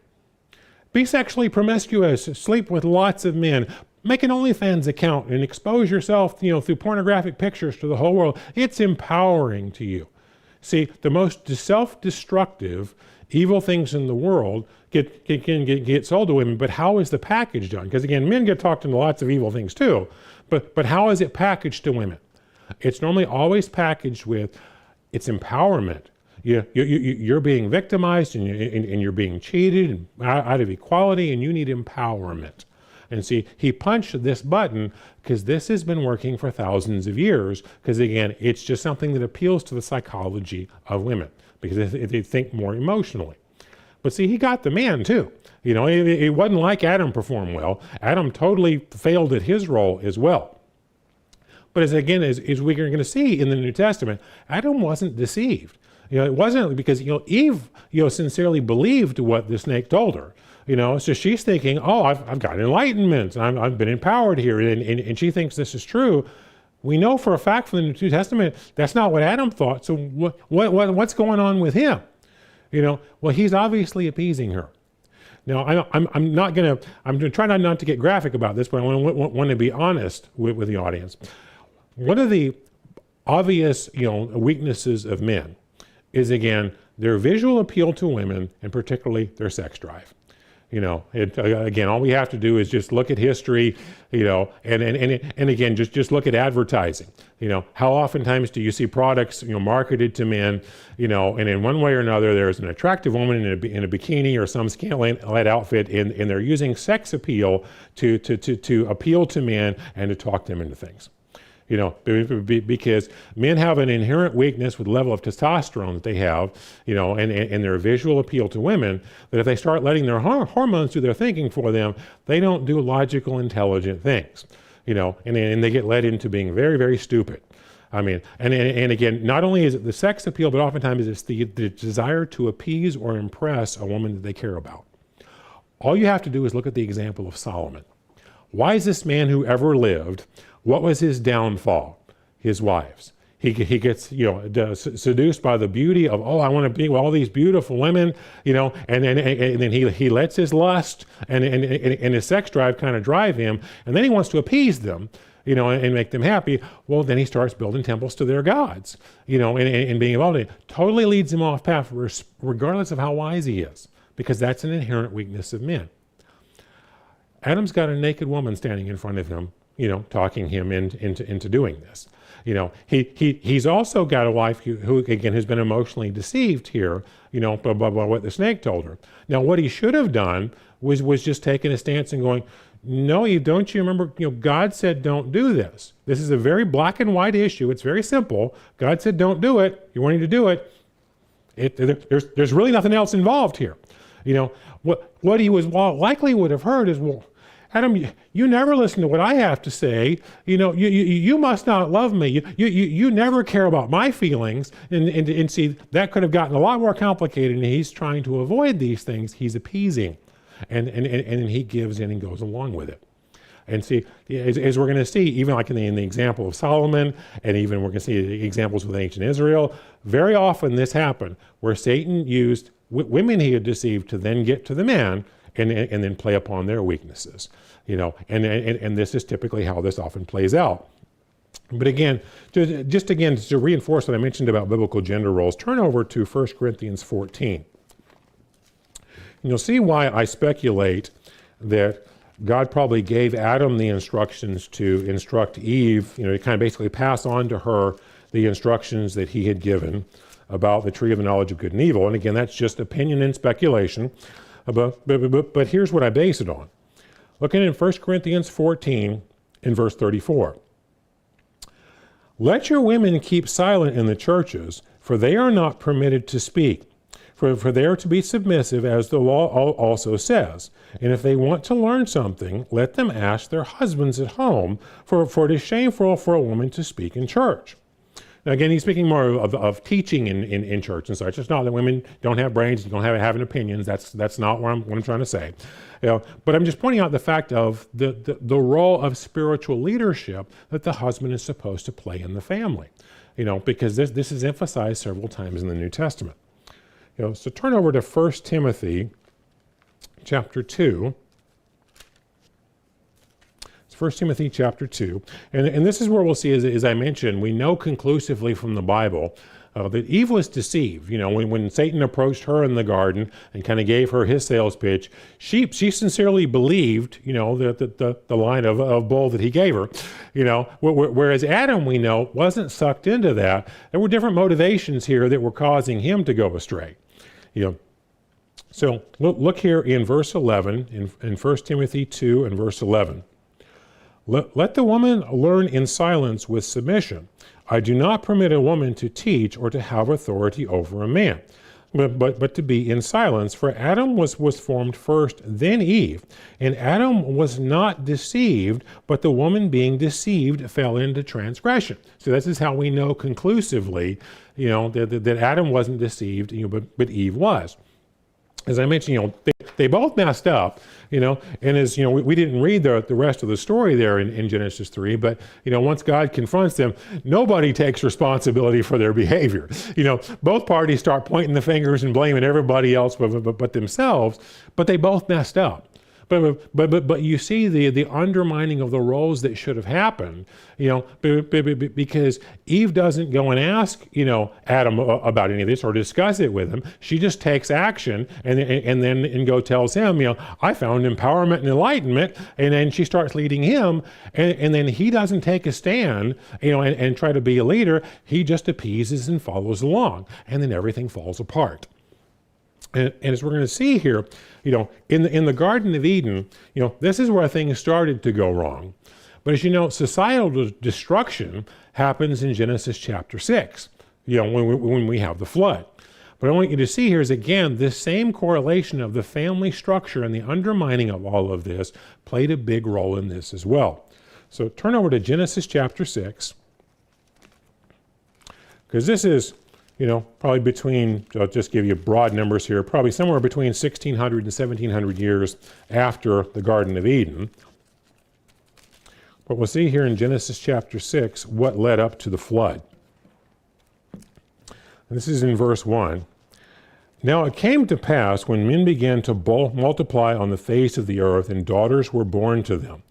Be sexually promiscuous, sleep with lots of men, make an OnlyFans account and expose yourself, through pornographic pictures to the whole world. It's empowering to you. See, the most self-destructive, evil things in the world can get sold to women, but how is the package done? Because again, men get talked into lots of evil things too, but how is it packaged to women? It's normally always packaged with, it's empowerment. You're being victimized, and you're being cheated out of equality, and you need empowerment. And see, he punched this button because this has been working for thousands of years, because again, it's just something that appeals to the psychology of women, because they think more emotionally. But see, he got the man too. It wasn't like Adam performed well. Adam totally failed at his role as well. But as we're going to see in the New Testament, Adam wasn't deceived. It wasn't because, Eve, sincerely believed what the snake told her. So she's thinking, oh, I've got enlightenment, I've been empowered here, and she thinks this is true. We know for a fact from the New Testament that's not what Adam thought. So what's going on with him? Well, he's obviously appeasing her. Now, I'm trying not to get graphic about this, but I want to be honest with the audience. One of the obvious, weaknesses of men is, again, their visual appeal to women, and particularly their sex drive. Again, all we have to do is just look at history, and again, just look at advertising. How oftentimes do you see products, marketed to men, and in one way or another, there's an attractive woman in a bikini or some scantily-clad outfit, and they're using sex appeal to appeal to men and to talk them into things. Because men have an inherent weakness with the level of testosterone that they have, and their visual appeal to women, that if they start letting their hormones do their thinking for them, they don't do logical, intelligent things, and they get led into being very, very stupid. I mean, and again, not only is it the sex appeal, but oftentimes it's the desire to appease or impress a woman that they care about. All you have to do is look at the example of Solomon. Wisest man who ever lived. What was his downfall? His wives. He gets seduced by the beauty of, I want to be with all these beautiful women, and then he lets his lust and his sex drive kind of drive him, and then he wants to appease them, and make them happy. Well, then he starts building temples to their gods, and being involved in it. Totally leads him off path, regardless of how wise he is, because that's an inherent weakness of men. Adam's got a naked woman standing in front of him, talking him into doing this. He's also got a wife who again has been emotionally deceived here, by what the snake told her. Now, what he should have done was just taking a stance and going, no, don't you remember, God said don't do this. This is a very black and white issue. It's very simple. God said don't do it. You're wanting to do it. There's really nothing else involved here. What he was likely would have heard is, well, Adam, you never listen to what I have to say. You must not love me. You never care about my feelings. And see, that could have gotten a lot more complicated, and he's trying to avoid these things. He's appeasing. And he gives in and goes along with it. And see, as we're going to see, even like in the example of Solomon, and even we're going to see examples with ancient Israel, very often this happened where Satan used women he had deceived to then get to the man and then play upon their weaknesses, and this is typically how this often plays out. But again, to reinforce what I mentioned about biblical gender roles, turn over to 1 Corinthians 14. And you'll see why I speculate that God probably gave Adam the instructions to instruct Eve, to kind of basically pass on to her the instructions that he had given about the tree of the knowledge of good and evil. And again, that's just opinion and speculation. But here's what I base it on. Looking in 1 Corinthians 14 in verse 34. Let your women keep silent in the churches, for they are not permitted to speak. For they are to be submissive, as the law also says. And if they want to learn something, let them ask their husbands at home, for it is shameful for a woman to speak in church. Now again, he's speaking more of teaching in church and such. It's not that women don't have brains, don't having opinions. That's not what I'm trying to say. But I'm just pointing out the fact of the role of spiritual leadership that the husband is supposed to play in the family. Because this is emphasized several times in the New Testament. So turn over to 1 Timothy chapter 2. It's 1 Timothy chapter 2. And this is where we'll see, as I mentioned, we know conclusively from the Bible that Eve was deceived. When Satan approached her in the garden and kind of gave her his sales pitch, she sincerely believed, the line of bull that he gave her, whereas Adam, we know, wasn't sucked into that. There were different motivations here that were causing him to go astray. So look here in verse 11, in 1 Timothy 2 and verse 11. Let the woman learn in silence with submission. I do not permit a woman to teach or to have authority over a man, but to be in silence. For Adam was formed first, then Eve. And Adam was not deceived, but the woman being deceived fell into transgression. So this is how we know conclusively, that Adam wasn't deceived, but Eve was. As I mentioned, they both messed up, and as we didn't read the rest of the story there in Genesis 3, but once God confronts them, nobody takes responsibility for their behavior. Both parties start pointing the fingers and blaming everybody else but themselves, but they both messed up. But you see the undermining of the roles that should have happened, because Eve doesn't go and ask, Adam about any of this or discuss it with him. She just takes action and then go tells him, I found empowerment and enlightenment, and then she starts leading him, and then he doesn't take a stand, and try to be a leader. He just appeases and follows along, and then everything falls apart. And as we're going to see here, in the Garden of Eden, this is where things started to go wrong. But as you know, societal destruction happens in Genesis chapter 6, when we have the flood. But I want you to see here is, again, this same correlation of the family structure and the undermining of all of this played a big role in this as well. So turn over to Genesis chapter 6, because this is, probably between, I'll just give you broad numbers here, probably somewhere between 1600 and 1700 years after the Garden of Eden. But we'll see here in Genesis chapter 6 what led up to the flood. This is in verse 1. Now it came to pass when men began to multiply on the face of the earth, and daughters were born to them,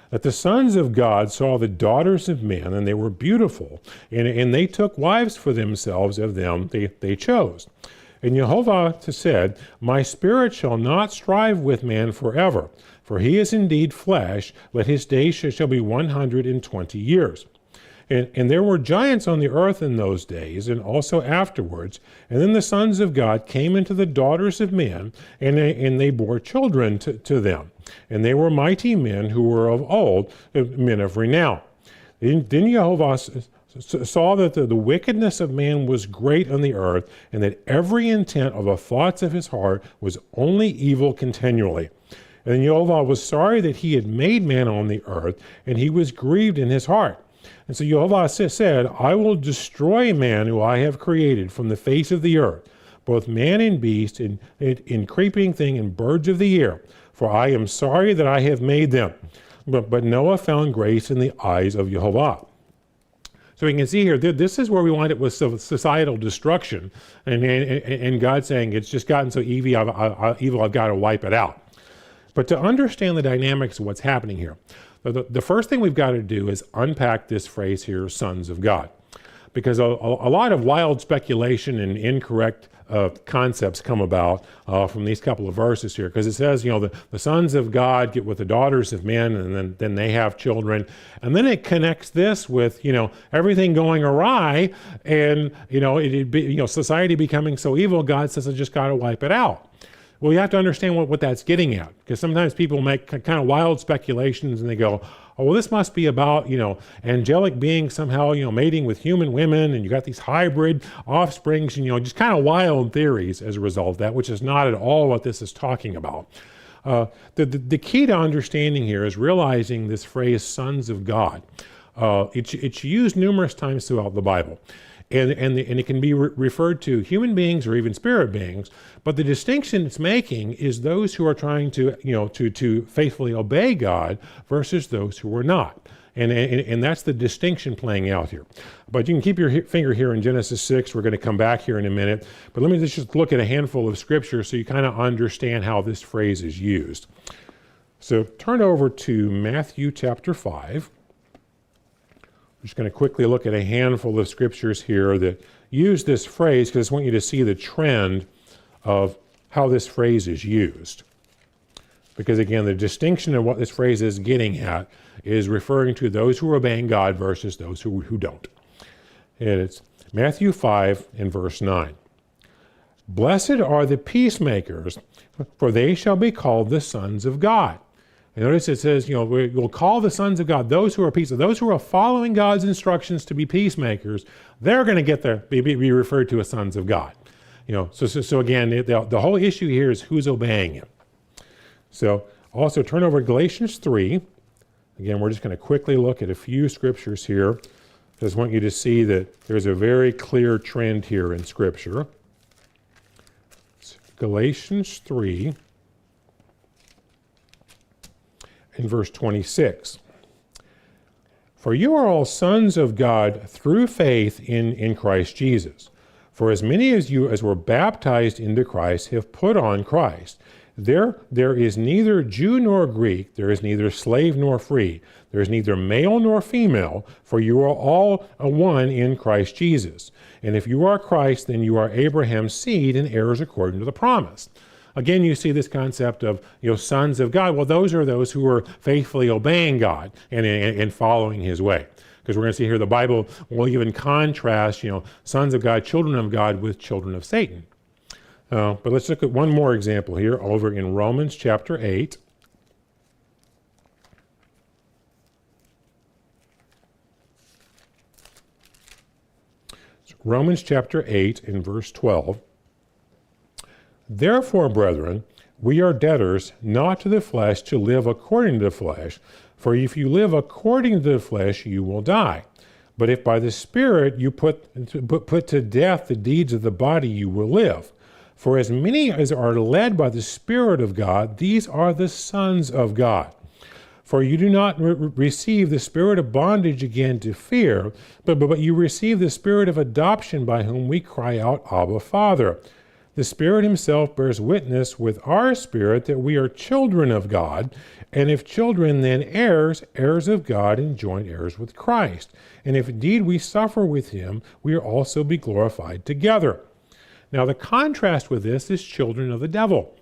that the sons of God saw the daughters of men, and they were beautiful, and they took wives for themselves of them they chose. And Jehovah said, My spirit shall not strive with man forever, for he is indeed flesh, but his days shall be 120 years. And there were giants on the earth in those days, and also afterwards. And then the sons of God came into the daughters of men, and they bore children to them. And they were mighty men who were of old, men of renown. Then Jehovah saw that the wickedness of man was great on the earth, and that every intent of the thoughts of his heart was only evil continually. And Jehovah was sorry that he had made man on the earth, and he was grieved in his heart. And so Jehovah said, I will destroy man who I have created from the face of the earth, both man and beast, and creeping thing, and birds of the air, for I am sorry that I have made them. But Noah found grace in the eyes of Jehovah. So we can see here, this is where we wind up with societal destruction, and God saying, it's just gotten so evil, I've got to wipe it out. But to understand the dynamics of what's happening here, the first thing we've got to do is unpack this phrase here, sons of God. Because a lot of wild speculation and incorrect concepts come about from these couple of verses here. Because it says, the sons of God get with the daughters of men, and then they have children. And then it connects this with, everything going awry, and, society becoming so evil, God says, I just got to wipe it out. Well, you have to understand what that's getting at, because sometimes people make kind of wild speculations and they go, oh, well, this must be about, angelic beings somehow, mating with human women, and you got these hybrid offsprings, and, just kind of wild theories as a result of that, which is not at all what this is talking about. The key to understanding here is realizing this phrase, sons of God. It's used numerous times throughout the Bible. And it can be referred to human beings or even spirit beings, but the distinction it's making is those who are trying to, to faithfully obey God versus those who are not. And that's the distinction playing out here. But you can keep your finger here in Genesis 6. We're going to come back here in a minute. But let me just look at a handful of scripture so you kind of understand how this phrase is used. So turn over to Matthew chapter 5. I'm just going to quickly look at a handful of scriptures here that use this phrase, because I just want you to see the trend of how this phrase is used. Because again, the distinction of what this phrase is getting at is referring to those who are obeying God versus those who don't. And it's Matthew 5 and verse 9. Blessed are the peacemakers, for they shall be called the sons of God. And notice it says, we'll call the sons of God, those who are peacemakers, those who are following God's instructions to be peacemakers, they're going to be referred to as sons of God. So again, the whole issue here is who's obeying him. So also turn over to Galatians 3. Again, we're just going to quickly look at a few scriptures here. I just want you to see that there's a very clear trend here in Scripture. It's Galatians 3 and verse 26. For you are all sons of God through faith in Christ Jesus. For as many of you as were baptized into Christ have put on Christ. There is neither Jew nor Greek, there is neither slave nor free, there is neither male nor female, for you are all one in Christ Jesus. And if you are Christ, then you are Abraham's seed and heirs according to the promise. Again, you see this concept of sons of God. Well, those are those who are faithfully obeying God and following his way. Because we're going to see here the Bible will even contrast, sons of God, children of God with children of Satan. But let's look at one more example here over in Romans chapter 8. Romans chapter 8 and verse 12. Therefore, brethren, we are debtors not to the flesh to live according to the flesh. For if you live according to the flesh, you will die. But if by the Spirit you put to death the deeds of the body, you will live. For as many as are led by the Spirit of God, these are the sons of God. For you do not receive the spirit of bondage again to fear, but you receive the spirit of adoption by whom we cry out, Abba, Father. The Spirit himself bears witness with our spirit that we are children of God, and if children, then heirs, heirs of God, and joint heirs with Christ. And if indeed we suffer with him, we will also be glorified together. Now the contrast with this is children of the devil.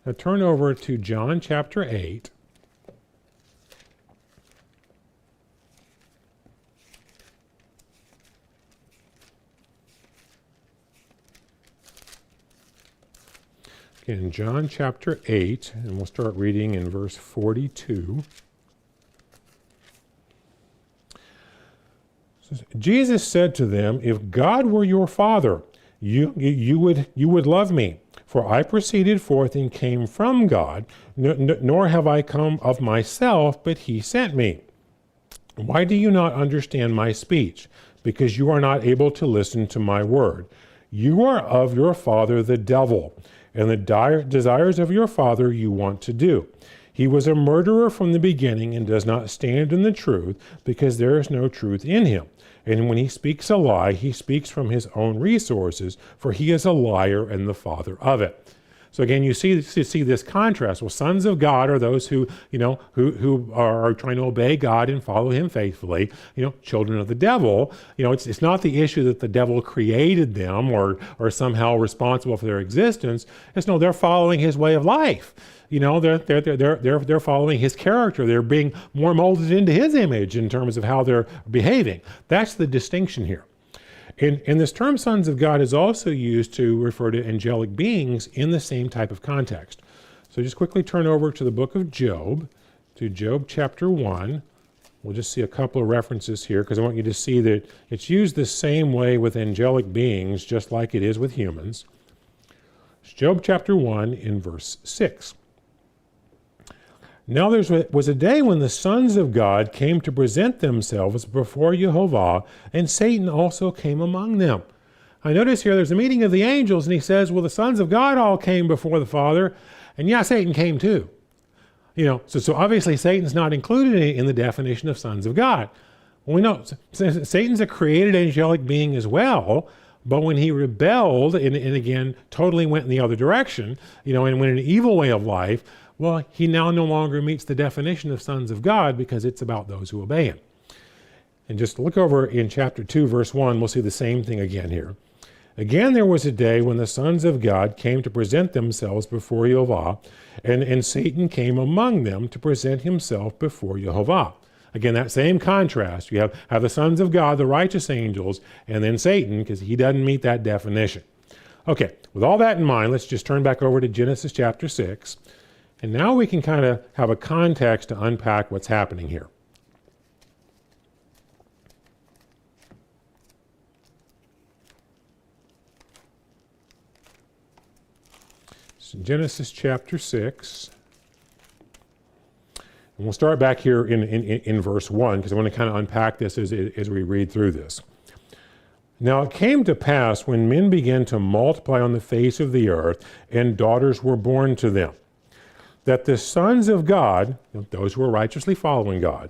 Now turn over to John chapter 8. In John chapter 8, and we'll start reading in verse 42. Jesus said to them, if God were your Father, you would love me, for I proceeded forth and came from God, nor have I come of myself, but he sent me. Why do you not understand my speech? Because you are not able to listen to my word. You are of your father the devil, and the desires of your father you want to do. He was a murderer from the beginning and does not stand in the truth, because there is no truth in him. And when he speaks a lie, he speaks from his own resources, for he is a liar and the father of it. So again, you see this contrast. Well, sons of God are those who are trying to obey God and follow him faithfully. Children of the devil, it's not the issue that the devil created them or somehow responsible for their existence. It's no, they're following his way of life. They're following his character. They're being more molded into his image in terms of how they're behaving. That's the distinction here. And this term sons of God is also used to refer to angelic beings in the same type of context. So just quickly turn over to the book of Job, to Job chapter 1. We'll just see a couple of references here because I want you to see that it's used the same way with angelic beings just like it is with humans. It's Job chapter 1 in verse 6. Now there was a day when the sons of God came to present themselves before Jehovah, and Satan also came among them. I notice here there's a meeting of the angels, and he says, well, the sons of God all came before the Father, and yeah, Satan came too. So obviously Satan's not included in the definition of sons of God. Well, we know Satan's a created angelic being as well, but when he rebelled and again totally went in the other direction, and went an evil way of life, well, he now no longer meets the definition of sons of God because it's about those who obey him. And just look over in chapter 2, verse 1, we'll see the same thing again here. Again, there was a day when the sons of God came to present themselves before Jehovah, and Satan came among them to present himself before Jehovah. Again, that same contrast. You have the sons of God, the righteous angels, and then Satan, because he doesn't meet that definition. Okay, with all that in mind, let's just turn back over to Genesis chapter 6. And now we can kind of have a context to unpack what's happening here. So Genesis chapter 6. And we'll start back here in verse 1, because I want to kind of unpack this as we read through this. Now it came to pass when men began to multiply on the face of the earth, and daughters were born to them, that the sons of God, those who were righteously following God,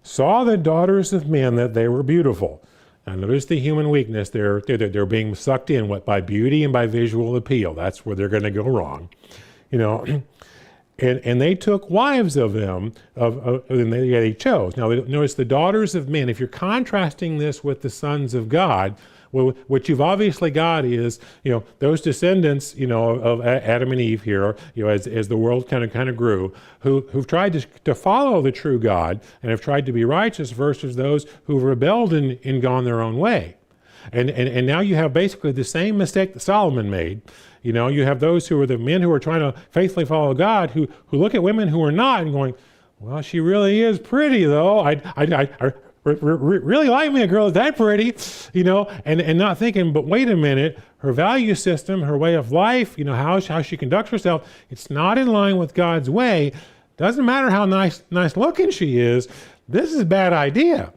saw the daughters of men that they were beautiful. Now notice the human weakness. They're being sucked in by beauty and by visual appeal. That's where they're going to go wrong. And they took wives of them, and they chose. Now notice the daughters of men. If you're contrasting this with the sons of God, well, what you've obviously got is, those descendants, of Adam and Eve here, as the world kind of grew, who've tried to follow the true God and have tried to be righteous versus those who've rebelled and gone their own way. And now you have basically the same mistake that Solomon made. You have those who are the men who are trying to faithfully follow God who look at women who are not and going, well, she really is pretty though. really like me, a girl is that pretty, and not thinking, but wait a minute, her value system, her way of life, how she conducts herself, it's not in line with God's way. Doesn't matter how nice looking she is. This is a bad idea.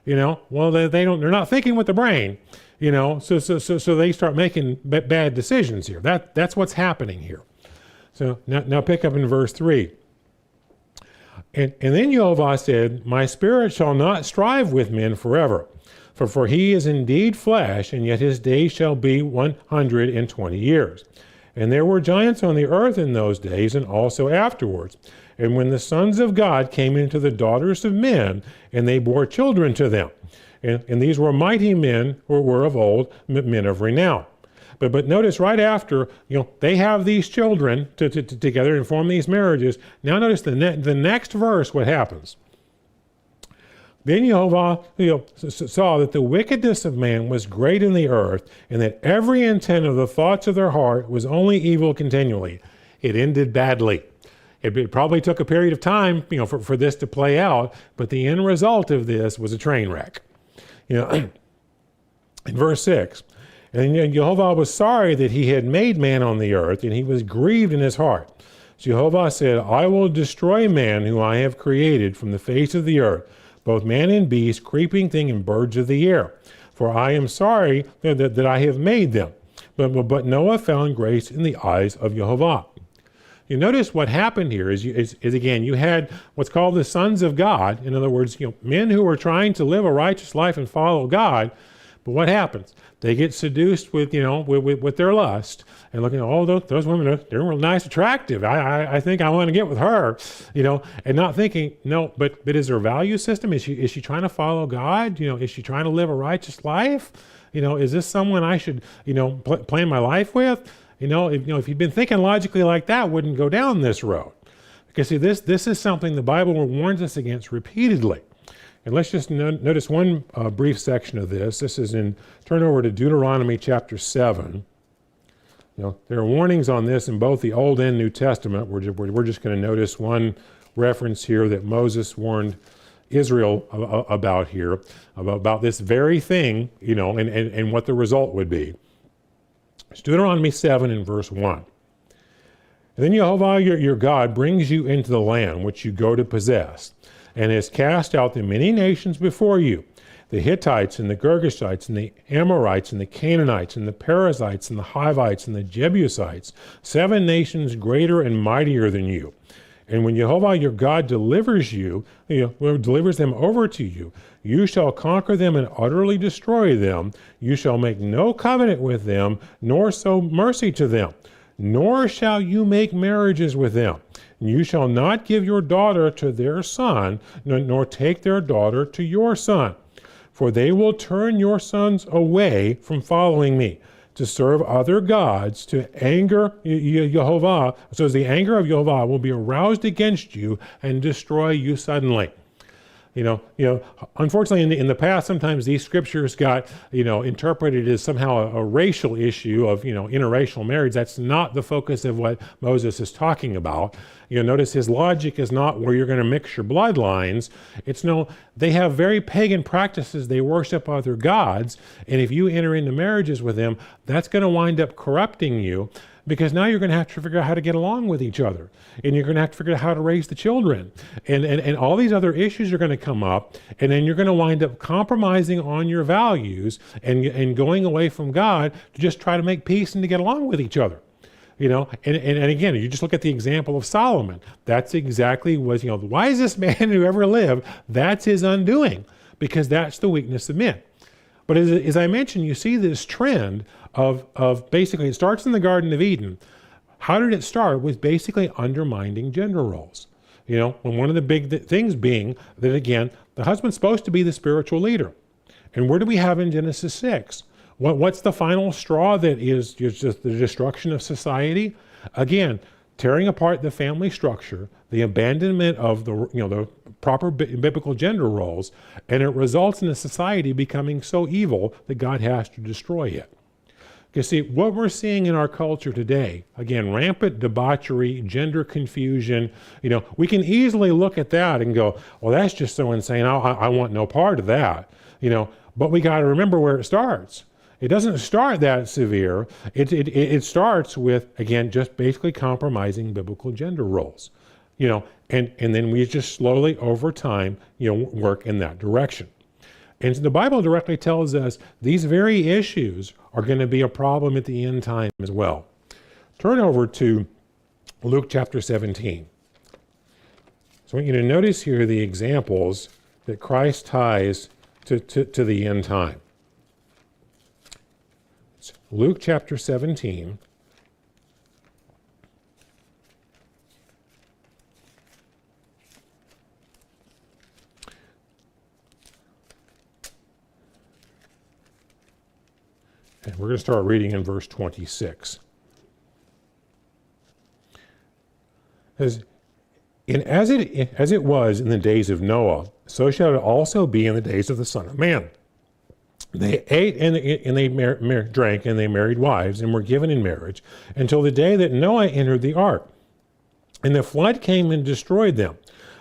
Well, they're not thinking with the brain, so they start making bad decisions here. That's what's happening here. So now pick up in verse 3. And then Jehovah said, my spirit shall not strive with men forever, for he is indeed flesh, and yet his days shall be 120 years. And there were giants on the earth in those days, and also afterwards. And when the sons of God came into the daughters of men, and they bore children to them. And these were mighty men, or were of old, men of renown. But notice right after, they have these children together and form these marriages. Now notice the next verse, what happens. Then Jehovah saw that the wickedness of man was great in the earth, and that every intent of the thoughts of their heart was only evil continually. It ended badly. It probably took a period of time, for this to play out, but the end result of this was a train wreck. In verse 6, and Jehovah was sorry that he had made man on the earth, and he was grieved in his heart. Jehovah said, I will destroy man whom I have created from the face of the earth, both man and beast, creeping thing, and birds of the air. For I am sorry that I have made them. But Noah found grace in the eyes of Jehovah. You notice what happened here is again, you had what's called the sons of God. In other words, men who were trying to live a righteous life and follow God. But what happens? They get seduced with their lust and looking, those women, they're real nice, attractive. I think I want to get with her, and not thinking, no, but is her value system? Is she trying to follow God? Is she trying to live a righteous life? Is this someone I should, plan my life with? If you'd been thinking logically like that, wouldn't go down this road. Because see, this is something the Bible warns us against repeatedly. And let's just notice one brief section of this. This is turn over to Deuteronomy chapter 7. There are warnings on this in both the Old and New Testament. We're just going to notice one reference here that Moses warned Israel about here, about this very thing, and what the result would be. It's Deuteronomy 7 and verse 1. And then Jehovah your God brings you into the land which you go to possess, and has cast out the many nations before you, the Hittites and the Girgashites and the Amorites and the Canaanites and the Perizzites and the Hivites and the Jebusites, 7 nations greater and mightier than you. And when Jehovah your God delivers delivers them over to you, you shall conquer them and utterly destroy them. You shall make no covenant with them, nor show mercy to them, nor shall you make marriages with them. You shall not give your daughter to their son, nor take their daughter to your son. For they will turn your sons away from following me, to serve other gods, to anger Jehovah. So as the anger of Jehovah will be aroused against you and destroy you suddenly. Unfortunately, in the past, sometimes these scriptures got, interpreted as somehow a racial issue of, interracial marriage. That's not the focus of what Moses is talking about. Notice his logic is not where you're going to mix your bloodlines. It's they have very pagan practices. They worship other gods. And if you enter into marriages with them, that's going to wind up corrupting you. Because now you're going to have to figure out how to get along with each other. And you're going to have to figure out how to raise the children. And all these other issues are going to come up. And then you're going to wind up compromising on your values and going away from God to just try to make peace and to get along with each other. And again, you just look at the example of Solomon. That's exactly what, the wisest man who ever lived, that's his undoing. Because that's the weakness of men. But as I mentioned, you see this trend of basically, it starts in the Garden of Eden. How did it start? With basically undermining gender roles. When one of the big things being that, again, the husband's supposed to be the spiritual leader. And where do we have in Genesis 6? What's the final straw that is just the destruction of society? Again, tearing apart the family structure, the abandonment of the proper biblical gender roles, and it results in a society becoming so evil that God has to destroy it. Because see, what we're seeing in our culture today, again, rampant debauchery, gender confusion, we can easily look at that and go, well, that's just so insane. I want no part of that, but we got to remember where it starts. It doesn't start that severe. It starts with, again, just basically compromising biblical gender roles, and then we just slowly over time, work in that direction. And the Bible directly tells us these very issues are going to be a problem at the end time as well. Turn over to Luke chapter 17. So I want you to notice here the examples that Christ ties to the end time. It's Luke chapter 17. And we're going to start reading in verse 26. As it was in the days of Noah, so shall it also be in the days of the Son of Man. They ate and they drank and they married wives and were given in marriage until the day that Noah entered the ark. And the flood came and destroyed them.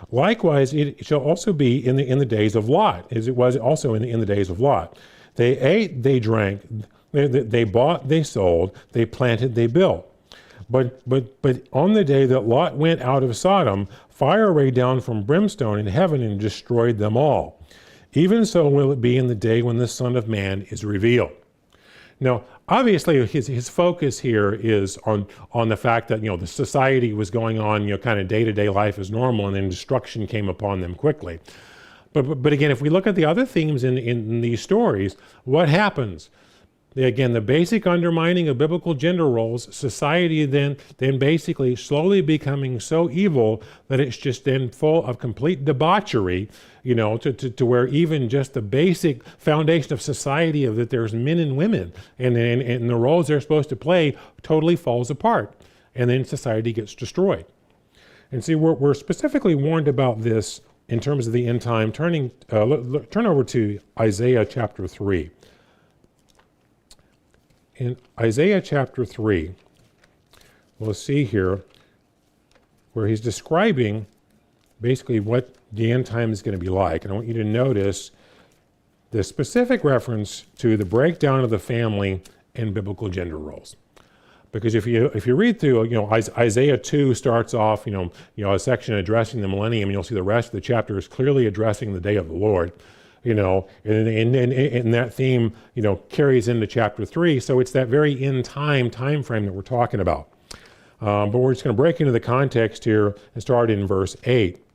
Likewise, it shall also be in the days of Lot, as it was also in the days of Lot. They ate, they drank, they bought, they sold, they planted, they built. But on the day that Lot went out of Sodom, fire rained down from brimstone in heaven and destroyed them all. Even so will it be in the day when the Son of Man is revealed. Now, obviously, his focus here is on the fact that, the society was going on, kind of day-to-day life as normal, and then destruction came upon them quickly. But again, if we look at the other themes in these stories, what happens? Again, the basic undermining of biblical gender roles, society then basically slowly becoming so evil that it's just then full of complete debauchery, to where even just the basic foundation of society of that there's men and women and the roles they're supposed to play totally falls apart. And then society gets destroyed. And see, we're specifically warned about this in terms of the end time. Turn over to Isaiah chapter 3. In Isaiah chapter 3, we'll see here where he's describing basically what the end time is going to be like. And I want you to notice the specific reference to the breakdown of the family and biblical gender roles. Because if you read through, Isaiah 2 starts off, a section addressing the millennium, and you'll see the rest of the chapter is clearly addressing the day of the Lord. And that theme, carries into chapter 3. So it's that very end time frame that we're talking about. But we're just going to break into the context here and start in verse 8.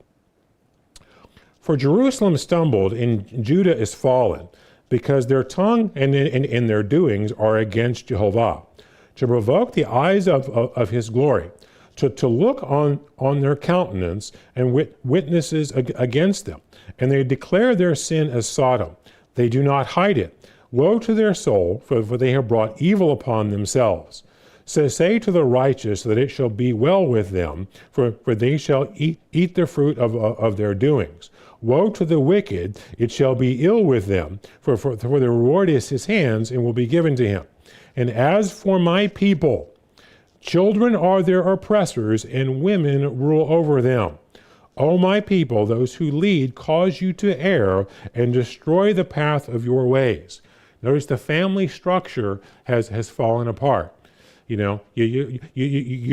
For Jerusalem stumbled and Judah is fallen, because their tongue and their doings are against Jehovah, to provoke the eyes of his glory, to look on their countenance and witnesses against them. And they declare their sin as Sodom. They do not hide it. Woe to their soul, for they have brought evil upon themselves. So say to the righteous that it shall be well with them, for they shall eat the fruit of their doings. Woe to the wicked, it shall be ill with them, for the reward is his hands and will be given to him. And as for my people, children are their oppressors, and women rule over them. O my people, those who lead cause you to err and destroy the path of your ways. Notice the family structure has fallen apart. You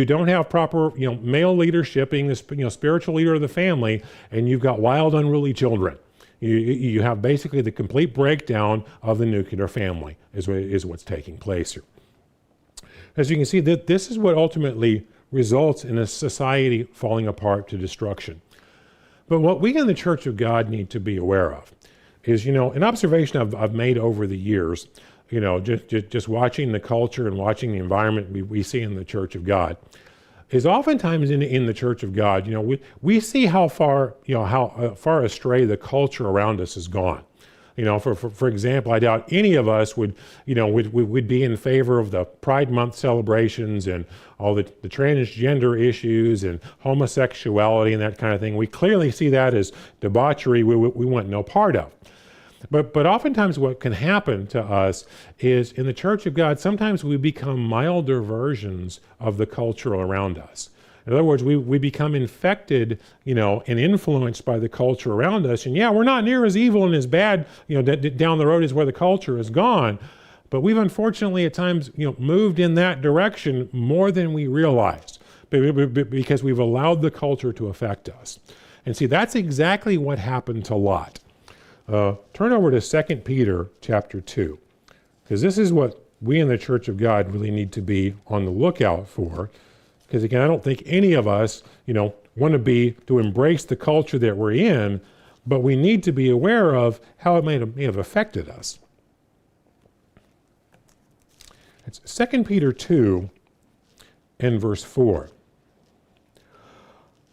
don't have proper, male leadership, being the, spiritual leader of the family, and you've got wild, unruly children. You have basically the complete breakdown of the nuclear family is what's taking place here. As you can see, this is what ultimately results in a society falling apart to destruction. But what we in the Church of God need to be aware of is, an observation I've made over the years, just watching the culture and watching the environment we see in the Church of God, is oftentimes in the Church of God, we see how far far astray the culture around us has gone. For example, I doubt any of us would be in favor of the Pride Month celebrations and all the transgender issues and homosexuality and that kind of thing. We clearly see that as debauchery we want no part of. But oftentimes what can happen to us is in the church of God, sometimes we become milder versions of the culture around us. In other words, we become infected, and influenced by the culture around us. And yeah, we're not near as evil and as bad, down the road as where the culture is gone. But we've unfortunately at times, moved in that direction more than we realized because we've allowed the culture to affect us. And see, that's exactly what happened to Lot. Turn over to 2 Peter chapter 2, because this is what we in the Church of God really need to be on the lookout for. Because again, I don't think any of us, want to embrace the culture that we're in, but we need to be aware of how it may have affected us. It's 2 Peter 2 and verse 4.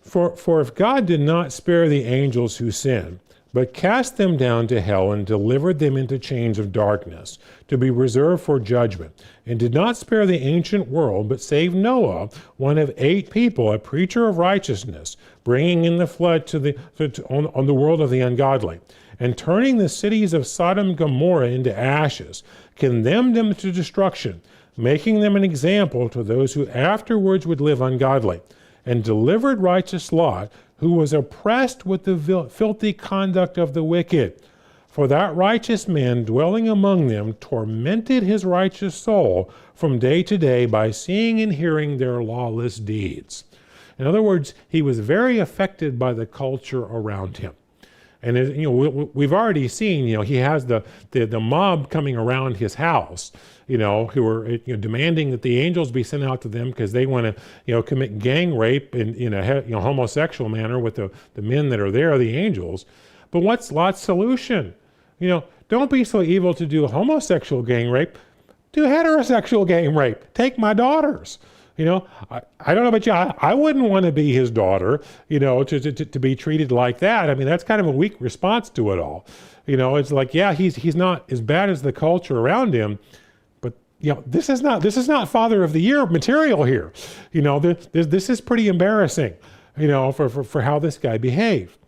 For if God did not spare the angels who sinned, but cast them down to hell and delivered them into chains of darkness, to be reserved for judgment, and did not spare the ancient world, but saved Noah, one of 8 people, a preacher of righteousness, bringing in the flood on the world of the ungodly, and turning the cities of Sodom and Gomorrah into ashes, condemned them to destruction, making them an example to those who afterwards would live ungodly, and delivered righteous Lot, who was oppressed with the filthy conduct of the wicked. For that righteous man dwelling among them tormented his righteous soul from day to day by seeing and hearing their lawless deeds. In other words, he was very affected by the culture around him. And we've already seen, he has the mob coming around his house, who are demanding that the angels be sent out to them because they want to, commit gang rape in a homosexual manner with the men that are there, the angels. But what's Lot's solution? Don't be so evil to do homosexual gang rape. Do heterosexual gang rape. Take my daughters. I don't know about you. I wouldn't want to be his daughter, to be treated like that. I mean, that's kind of a weak response to it all. It's like, yeah, he's not as bad as the culture around him, but this is not Father of the Year material here. This is pretty embarrassing, for how this guy behaved.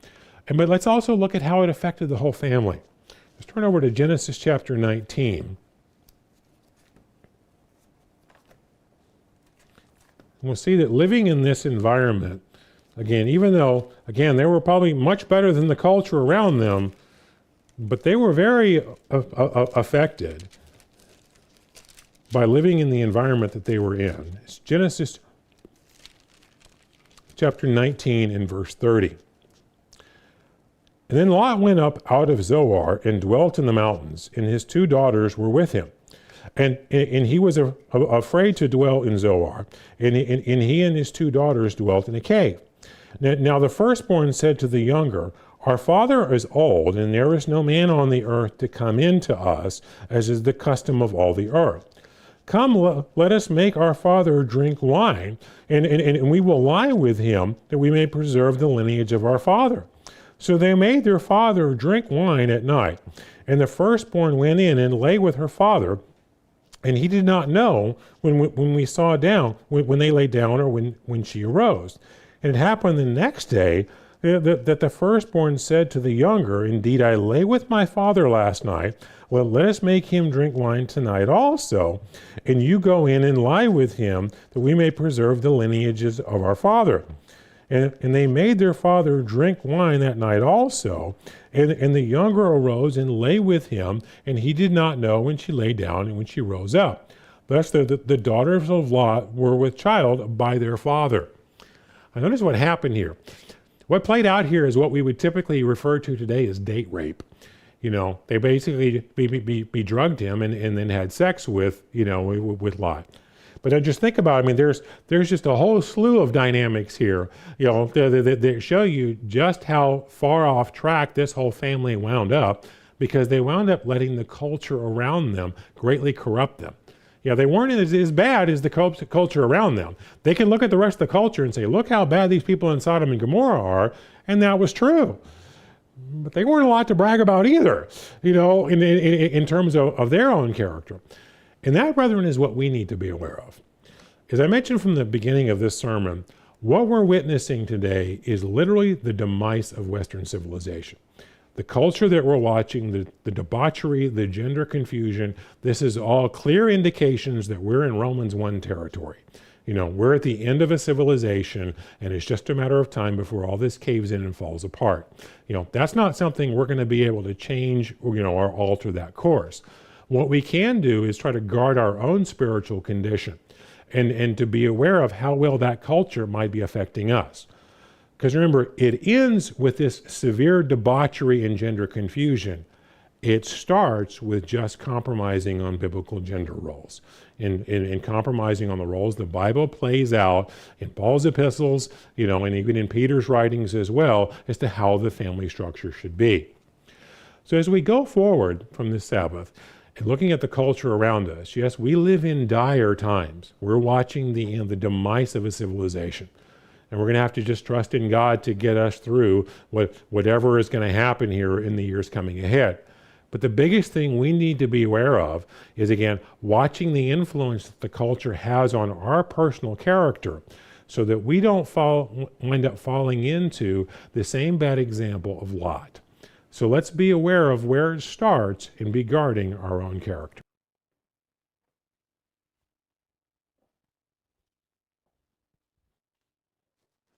But let's also look at how it affected the whole family. Let's turn over to Genesis chapter 19. We'll see that living in this environment, again, even though, again, they were probably much better than the culture around them, but they were very affected by living in the environment that they were in. It's Genesis chapter 19 and verse 30. And then Lot went up out of Zoar and dwelt in the mountains, and his 2 daughters were with him. And he was afraid to dwell in Zoar, and he and his 2 daughters dwelt in a cave. Now the firstborn said to the younger, Our father is old, and there is no man on the earth to come in to us, as is the custom of all the earth. Come, let us make our father drink wine, and we will lie with him, that we may preserve the lineage of our father. So they made their father drink wine at night. And the firstborn went in and lay with her father, and he did not know when we saw down, when they lay down, or when she arose. And it happened the next day that the firstborn said to the younger, Indeed, I lay with my father last night. Well, let us make him drink wine tonight also. And you go in and lie with him, that we may preserve the lineages of our father. And they made their father drink wine that night also. And the younger arose and lay with him, and he did not know when she lay down and when she rose up. Thus the daughters of Lot were with child by their father. Now notice what happened here. What played out here is what we would typically refer to today as date rape. They basically be drugged him and then had sex with Lot. But just think about it. I mean, there's just a whole slew of dynamics here, that show you just how far off track this whole family wound up, because they wound up letting the culture around them greatly corrupt them. They weren't as bad as the culture around them. They can look at the rest of the culture and say, look how bad these people in Sodom and Gomorrah are, and that was true. But they weren't a lot to brag about either, in terms of their own character. And that, brethren, is what we need to be aware of. As I mentioned from the beginning of this sermon, what we're witnessing today is literally the demise of Western civilization. The culture that we're watching, the debauchery, the gender confusion, this is all clear indications that we're in Romans 1 territory. We're at the end of a civilization, and it's just a matter of time before all this caves in and falls apart. That's not something we're going to be able to change, or alter that course. What we can do is try to guard our own spiritual condition and to be aware of how well that culture might be affecting us. Because remember, it ends with this severe debauchery and gender confusion. It starts with just compromising on biblical gender roles and compromising on the roles the Bible plays out in Paul's epistles, and even in Peter's writings as well, as to how the family structure should be. So as we go forward from this Sabbath and looking at the culture around us, yes, we live in dire times. We're watching the demise of a civilization. And we're going to have to just trust in God to get us through whatever is going to happen here in the years coming ahead. But the biggest thing we need to be aware of is, again, watching the influence that the culture has on our personal character so that we don't wind up falling into the same bad example of Lot. So let's be aware of where it starts and be guarding our own character.